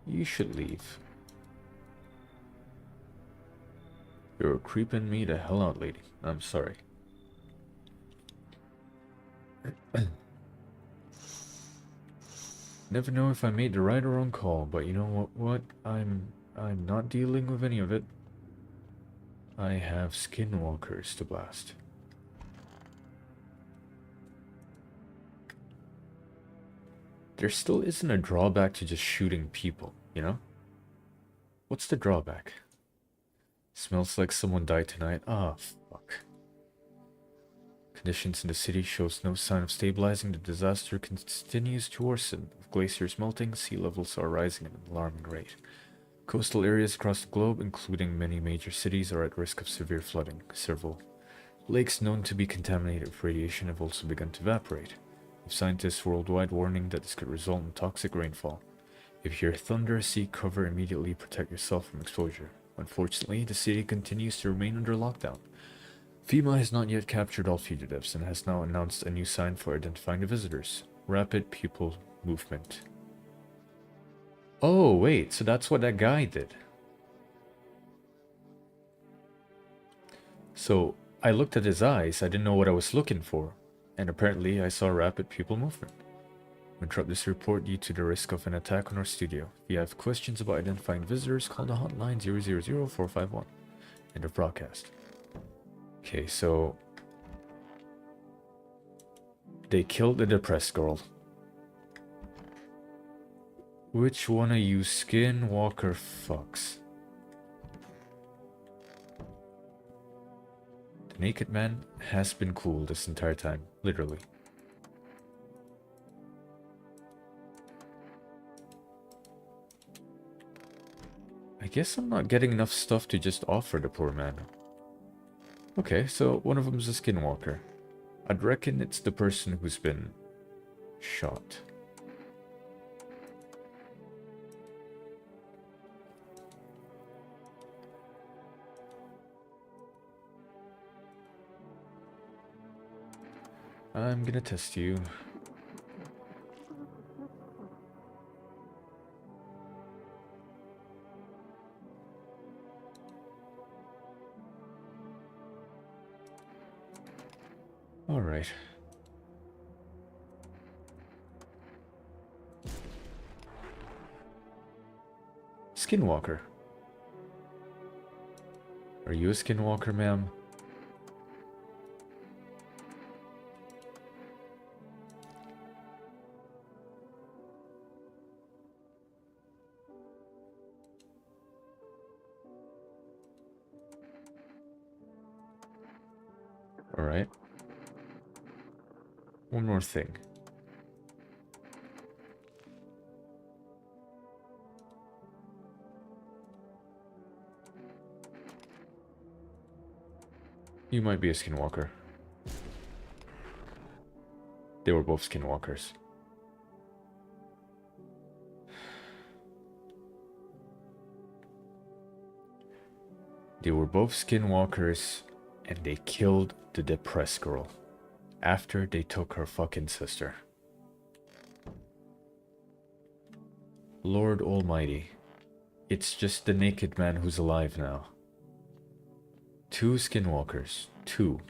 You should leave. You're creeping me the hell out, lady. I'm sorry. Never know if I made the right or wrong call, but you know what? I'm not dealing with any of it. I have skinwalkers to blast. There still isn't a drawback to just shooting people, you know? What's the drawback? Smells like someone died tonight. Ah, fuck. Conditions in the city shows no sign of stabilizing. The disaster continues to worsen. With glaciers melting, sea levels are rising at an alarming rate. Coastal areas across the globe, including many major cities, are at risk of severe flooding. Several lakes known to be contaminated with radiation have also begun to evaporate, with scientists worldwide warning that this could result in toxic rainfall. If you hear thunder, seek cover immediately, protect yourself from exposure. Unfortunately, the city continues to remain under lockdown. FEMA has not yet captured all fugitives and has now announced a new sign for identifying the visitors. Rapid pupil movement. Oh, wait, so that's what that guy did. So, I looked at his eyes, I didn't know what I was looking for, and apparently I saw rapid pupil movement. We interrupt this report due to the risk of an attack on our studio. If you have questions about identifying visitors, call the hotline 000-451. End of broadcast. Okay, so they killed the depressed girl. Which one of you skinwalker fucks? The naked man has been cool this entire time, literally. I guess I'm not getting enough stuff to just offer the poor man. Okay, so one of them's a skinwalker. I'd reckon it's the person who's been shot. I'm gonna test you. All right. Skinwalker. Are you a skinwalker, ma'am? One more thing. You might be a skinwalker. They were both skinwalkers. They were both skinwalkers, and they killed the depressed girl after they took her fucking sister. Lord Almighty, it's just the naked man who's alive now. 2 skinwalkers. 2.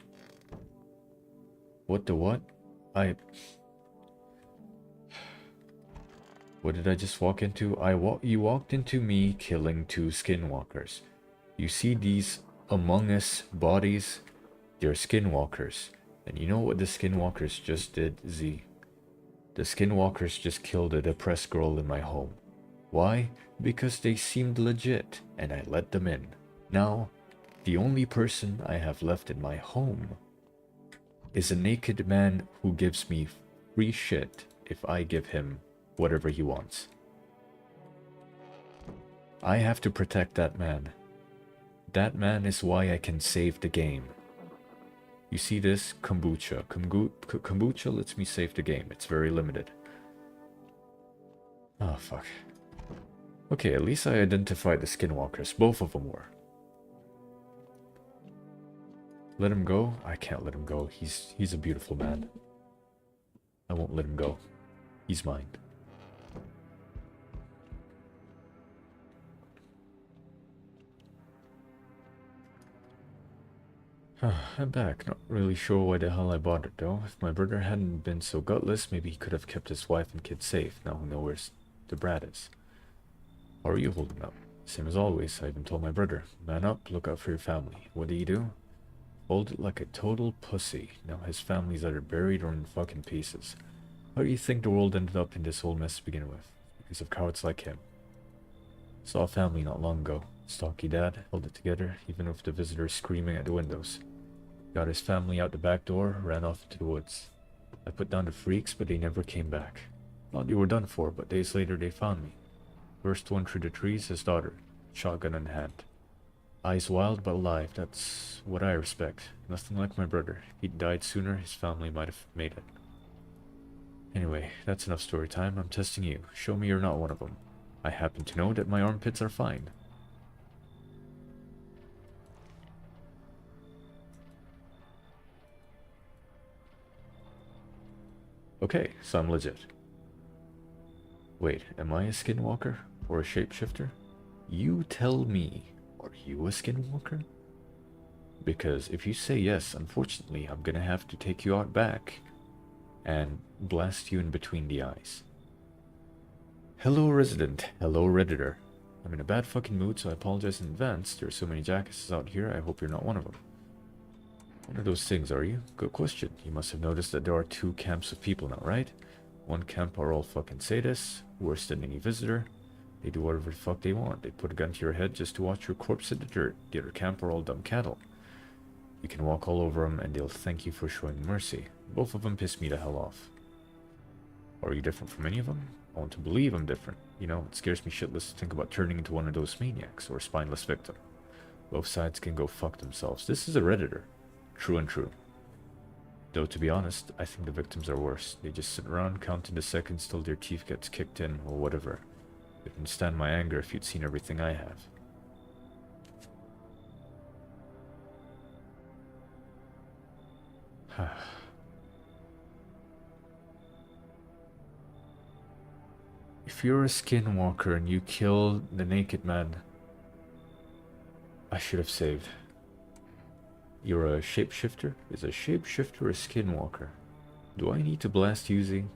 What the what? What did I just walk into? You walked into me killing 2 skinwalkers. You see these Among Us bodies? They're skinwalkers. And you know what the skinwalkers just did, Z? The skinwalkers just killed a depressed girl in my home. Why? Because they seemed legit, and I let them in. Now, the only person I have left in my home is a naked man who gives me free shit if I give him whatever he wants. I have to protect that man. That man is why I can save the game. You see this? Kombucha. Kombucha lets me save the game. It's very limited. Oh, fuck. Okay, at least I identified the skinwalkers. Both of them were. Let him go? I can't let him go. He's a beautiful man. I won't let him go. He's mine. I'm back. Not really sure why the hell I bought it though. If my brother hadn't been so gutless, maybe he could have kept his wife and kids safe. Now who knows where the brat is. How are you holding up? Same as always. I even told my brother, man up, look out for your family. What do you do? Hold it like a total pussy. Now his family's either buried or in fucking pieces. How do you think the world ended up in this whole mess to begin with? Because of cowards like him. Saw a family not long ago. Stocky dad held it together, even with the visitors screaming at the windows. Got his family out the back door, ran off into the woods. I put down the freaks, but they never came back. Thought they were done for, but days later they found me. First one through the trees, his daughter, shotgun in hand. Eyes wild but alive, that's what I respect. Nothing like my brother. If he'd died sooner, his family might have made it. Anyway, that's enough story time. I'm testing you. Show me you're not one of them. I happen to know that my armpits are fine. Okay, so I'm legit. Wait, am I a skinwalker? Or a shapeshifter? You tell me, are you a skinwalker? Because if you say yes, unfortunately, I'm gonna have to take you out back and blast you in between the eyes. Hello, resident. Hello, redditor. I'm in a bad fucking mood, so I apologize in advance. There are so many jackasses out here, I hope you're not one of them. One of those things, are you? Good question. You must have noticed that there are 2 camps of people now, right? One camp are all fucking sadists, worse than any visitor. They do whatever the fuck they want. They put a gun to your head just to watch your corpse in the dirt. The other camp are all dumb cattle. You can walk all over them and they'll thank you for showing mercy. Both of them piss me the hell off. Are you different from any of them? I want to believe I'm different. You know, it scares me shitless to think about turning into one of those maniacs or spineless victim. Both sides can go fuck themselves. This is a redditor. True and true. Though to be honest, I think the victims are worse. They just sit around counting the seconds till their teeth gets kicked in or whatever. You can stand my anger if you'd seen everything I have. If you're a skinwalker and you kill the naked man, I should have saved. You're a shapeshifter? Is a shapeshifter a skinwalker? Do I need to blast using?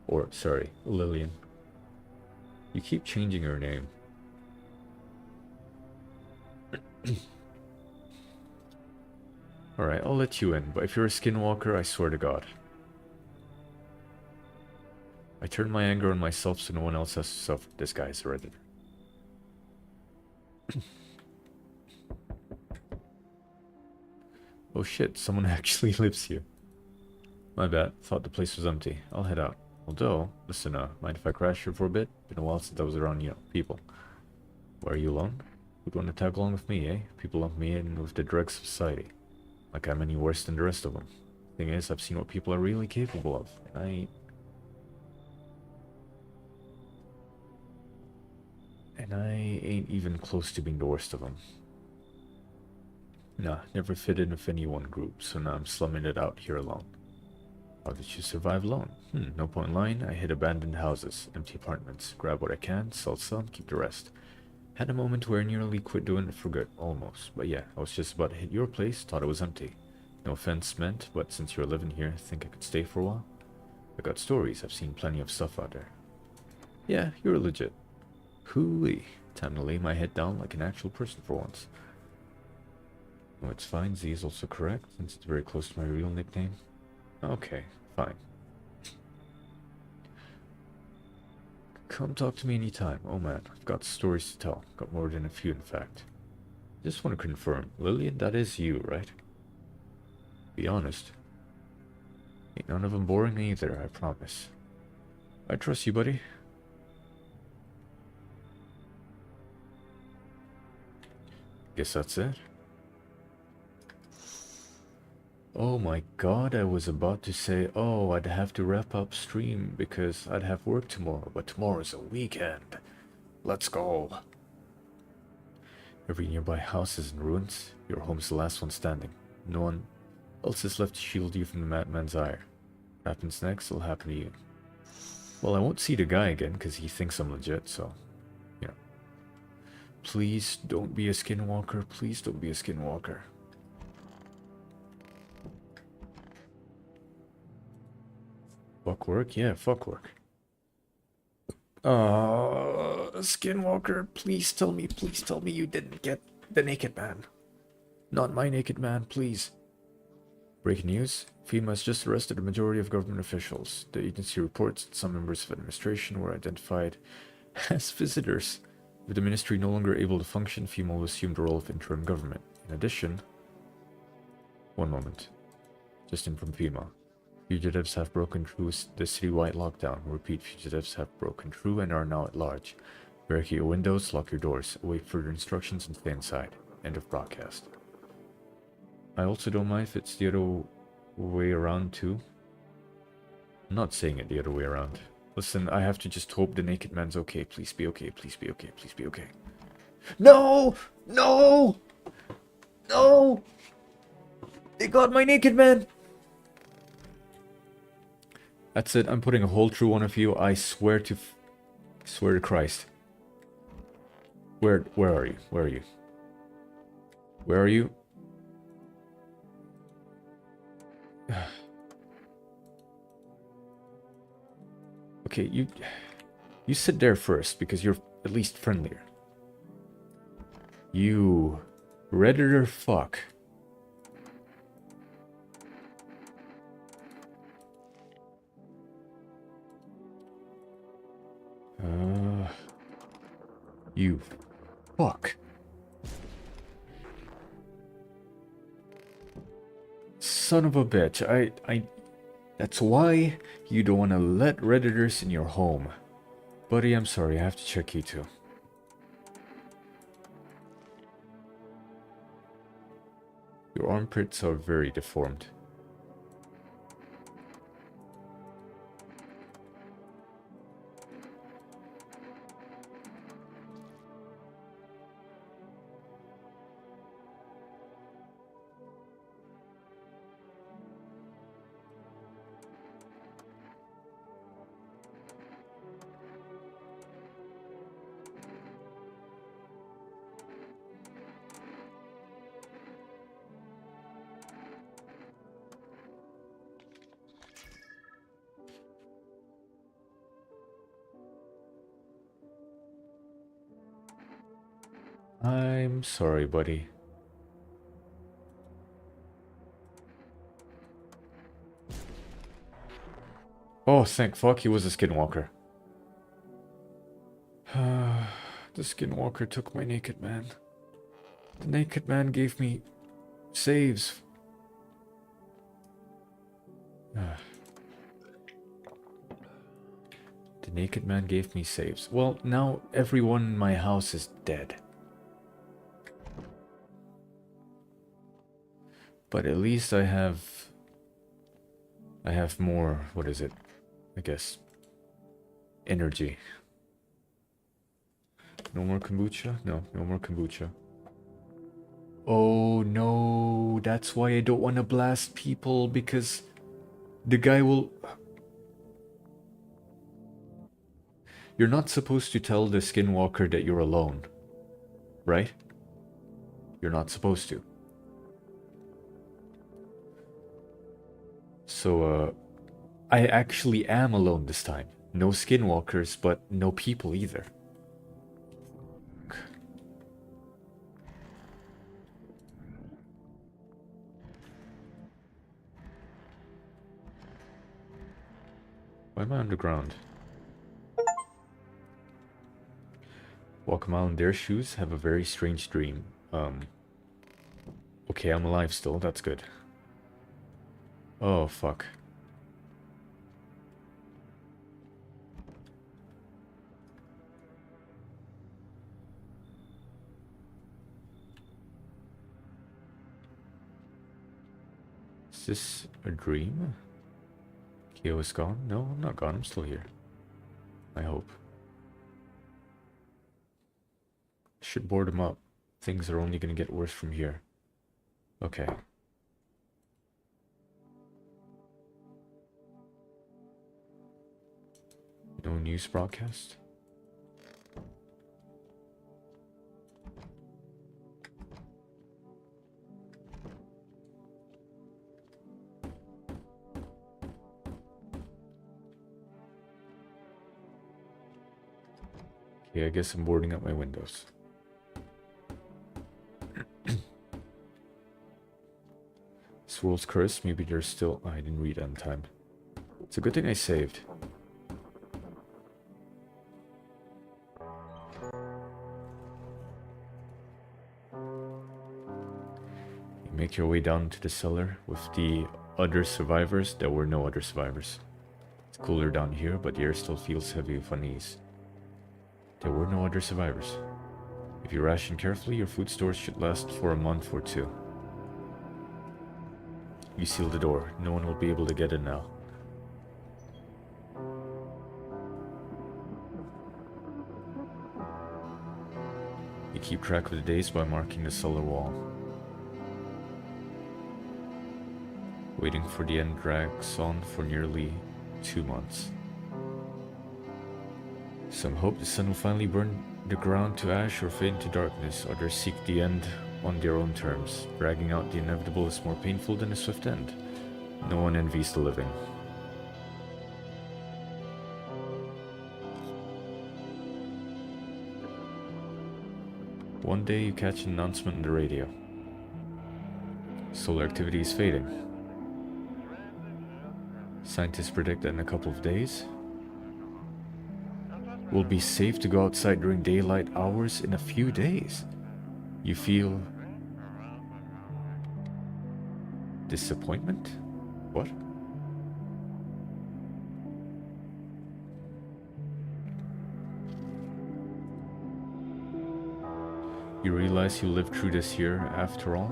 Or, sorry, Lillian. You keep changing your name. Alright, I'll let you in, but if you're a skinwalker, I swear to God. I turn my anger on myself so no one else has to suffer. This guy is a redditor. Oh shit, someone actually lives here. My bad, thought the place was empty. I'll head out. Although, listen, mind if I crash here for a bit? Been a while since I was around, people. Why are you alone? Who'd want to tag along with me, eh? People lump me in with the dregs of society. Like I'm any worse than the rest of them. Thing is, I've seen what people are really capable of, and I ain't even close to being the worst of them. Nah, never fit in with any one group, so now I'm slumming it out here alone. How did you survive alone? No point in lying. I hit abandoned houses, empty apartments, grab what I can, sell some, keep the rest. Had a moment where I nearly quit doing it for good, almost. But yeah, I was just about to hit your place, thought it was empty. No offense meant, but since you're living here, think I could stay for a while? I got stories, I've seen plenty of stuff out there. Yeah, you're legit. Hooey. Time to lay my head down like an actual person for once. Oh, it's fine. Z is also correct, since it's very close to my real nickname. Okay, fine. Come talk to me anytime. Oh man, I've got stories to tell. Got more than a few, in fact. Just want to confirm. Lillian, that is you, right? Be honest. Ain't none of them boring either, I promise. I trust you, buddy. Guess that's it. Oh my god, I was about to say, oh, I'd have to wrap up stream because I'd have work tomorrow, but tomorrow's a weekend. Let's go. Every nearby house is in ruins. Your home's the last one standing. No one else is left to shield you from the madman's ire. What happens next will happen to you. Well, I won't see the guy again because he thinks I'm legit, so, you know. Please don't be a skinwalker. Please don't be a skinwalker. Fuck work? Yeah, fuck work. Skinwalker, please tell me you didn't get the naked man. Not my naked man, please. Breaking news. FEMA has just arrested a majority of government officials. The agency reports that some members of administration were identified as visitors. With the ministry no longer able to function, FEMA will assume the role of interim government. In addition... One moment. Just in from FEMA. Fugitives have broken through the citywide lockdown. Repeat, fugitives have broken through and are now at large. Barricade your windows, lock your doors, await further instructions, and stay inside. End of broadcast. I also don't mind if it's the other way around too. I'm not saying it the other way around. Listen, I have to just hope the naked man's okay. Please be okay, please be okay, please be okay. No! No! No! They got my naked man! That's it, I'm putting a hole through one of you. I swear to Christ. Where are you? Where are you? Where are you? Okay, you sit there first because you're at least friendlier. You redditor fuck. You fuck. Son of a bitch, that's why you don't want to let redditors in your home. Buddy, I'm sorry, I have to check you too. Your armpits are very deformed. I'm sorry, buddy. Oh, thank fuck he was a skinwalker. The skinwalker took my naked man. The naked man gave me saves The naked man gave me saves. Well, now everyone in my house is dead. But at least I have more, what is it? I guess energy. No more kombucha? No, no more kombucha. Oh no, that's why I don't want to blast people, because the guy will... You're not supposed to tell the skinwalker that you're alone, right? You're not supposed to. So, I actually am alone this time. No skinwalkers, but no people either. Why am I underground? Walk a mile in their shoes, have a very strange dream. Okay, I'm alive still, that's good. Oh, fuck. Is this a dream? Keo is gone? No, I'm not gone, I'm still here. I hope. Should board him up. Things are only gonna get worse from here. Okay. No news broadcast? Okay, I guess I'm boarding up my windows. This world's cursed, maybe there's still... Oh, I didn't read on time. It's a good thing I saved. You make your way down to the cellar with the other survivors. There were no other survivors. It's cooler down here, but the air still feels heavy with unease. There were no other survivors. If you ration carefully, your food stores should last for a month or two. You seal the door. No one will be able to get in now. You keep track of the days by marking the cellar wall. Waiting for the end drags on for nearly 2 months. Some hope the sun will finally burn the ground to ash or fade into darkness. Others seek the end on their own terms. Dragging out the inevitable is more painful than a swift end. No one envies the living. One day you catch an announcement on the radio. Solar activity is fading. Scientists predict that in a couple of days, will be safe to go outside during daylight hours in a few days. You feel disappointment? What? You realize you lived through this year after all?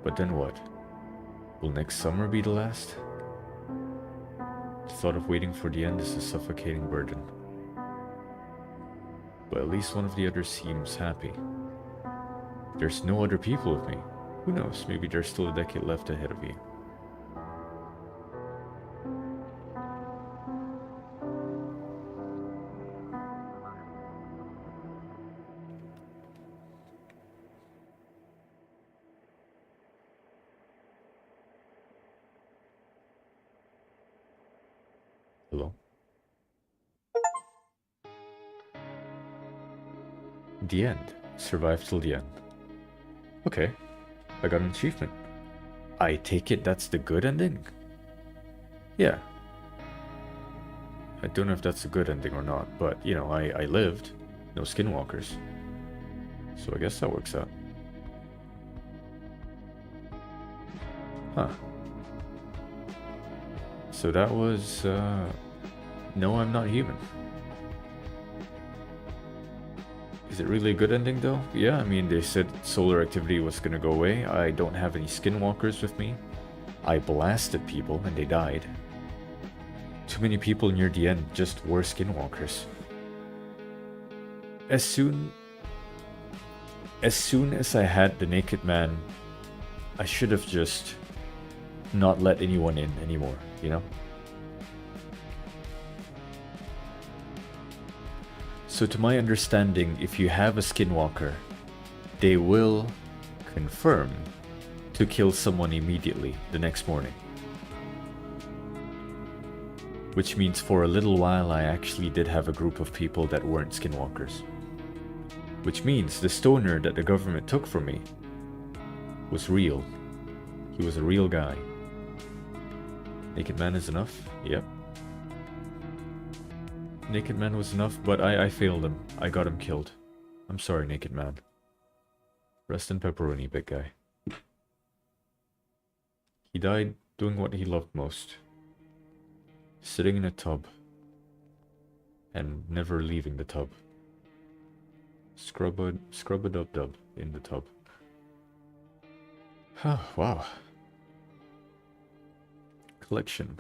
But then what? Will next summer be the last? The thought of waiting for the end is a suffocating burden. But at least one of the others seems happy. There's no other people with me. Who knows, maybe there's still a decade left ahead of you. Hello? The end. Survive till the end. Okay. I got an achievement. I take it that's the good ending? Yeah. I don't know if that's a good ending or not, but, you know, I lived. No skinwalkers. So I guess that works out. Huh. So that was, No, I'm Not Human. Is it really a good ending though? Yeah, I mean, they said solar activity was gonna go away. I don't have any skinwalkers with me. I blasted people and they died. Too many people near the end just were skinwalkers. As soon as I had the naked man, I should have just not let anyone in anymore, you know? So to my understanding, if you have a skinwalker, they will confirm to kill someone immediately the next morning. Which means for a little while I actually did have a group of people that weren't skinwalkers. Which means the stoner that the government took from me was real. He was a real guy. Naked man is enough? Yep. Naked man was enough, but I failed him. I got him killed. I'm sorry, Naked man. Rest in pepperoni, big guy. He died doing what he loved most. Sitting in a tub. And never leaving the tub. Scrub-a-dub-dub in the tub. Oh, wow. Collection.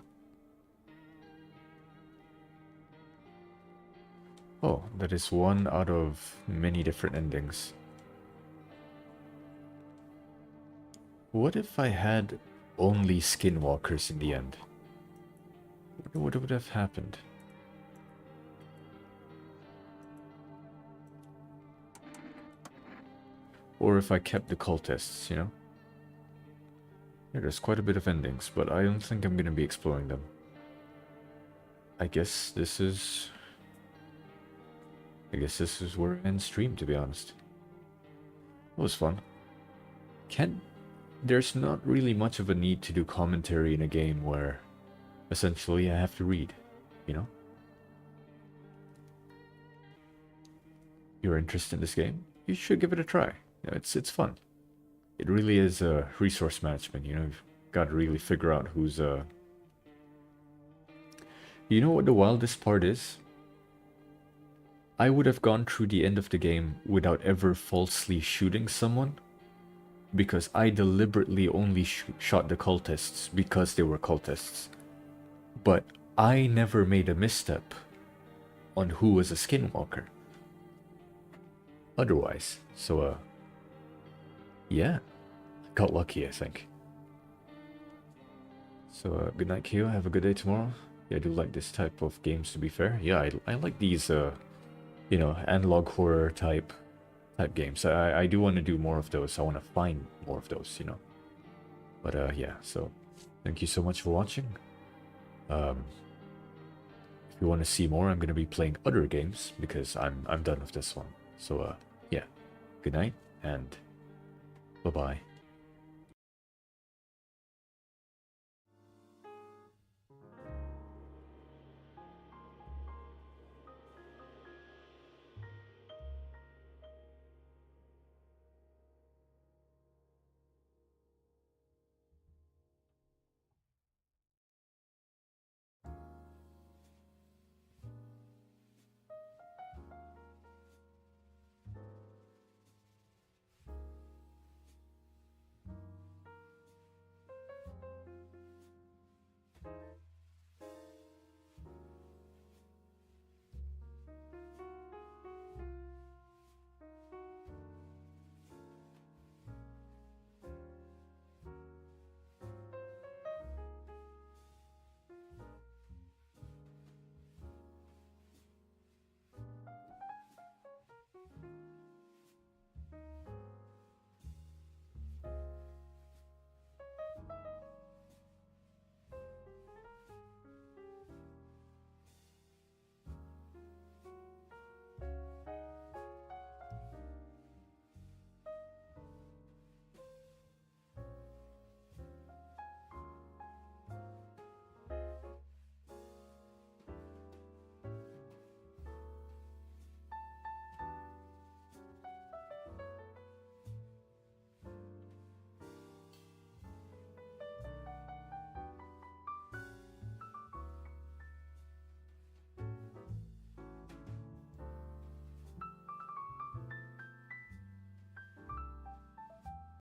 Oh, that is one out of many different endings. What if I had only skinwalkers in the end? What would have happened? Or if I kept the cultists, you know? Yeah, there's quite a bit of endings, but I don't think I'm gonna be exploring them. I guess this is where I end stream, to be honest. It was fun. There's not really much of a need to do commentary in a game where essentially I have to read, you know? You're interested in this game? You should give it a try. You know, it's fun. It really is resource management, you know? You've got to really figure out who's You know what the wildest part is? I would have gone through the end of the game without ever falsely shooting someone, because I deliberately only shot the cultists because they were cultists. But I never made a misstep on who was a skinwalker. Otherwise, so yeah, got lucky, I think. So good night, Kyo. Have a good day tomorrow. Yeah, I do like this type of games, to be fair. Yeah, I like these you know, analog horror type games. I do want to do more of those. I want to find more of those, you know. But yeah, so thank you so much for watching. If you want to see more, I'm going to be playing other games because I'm done with this one. So yeah, good night and bye-bye.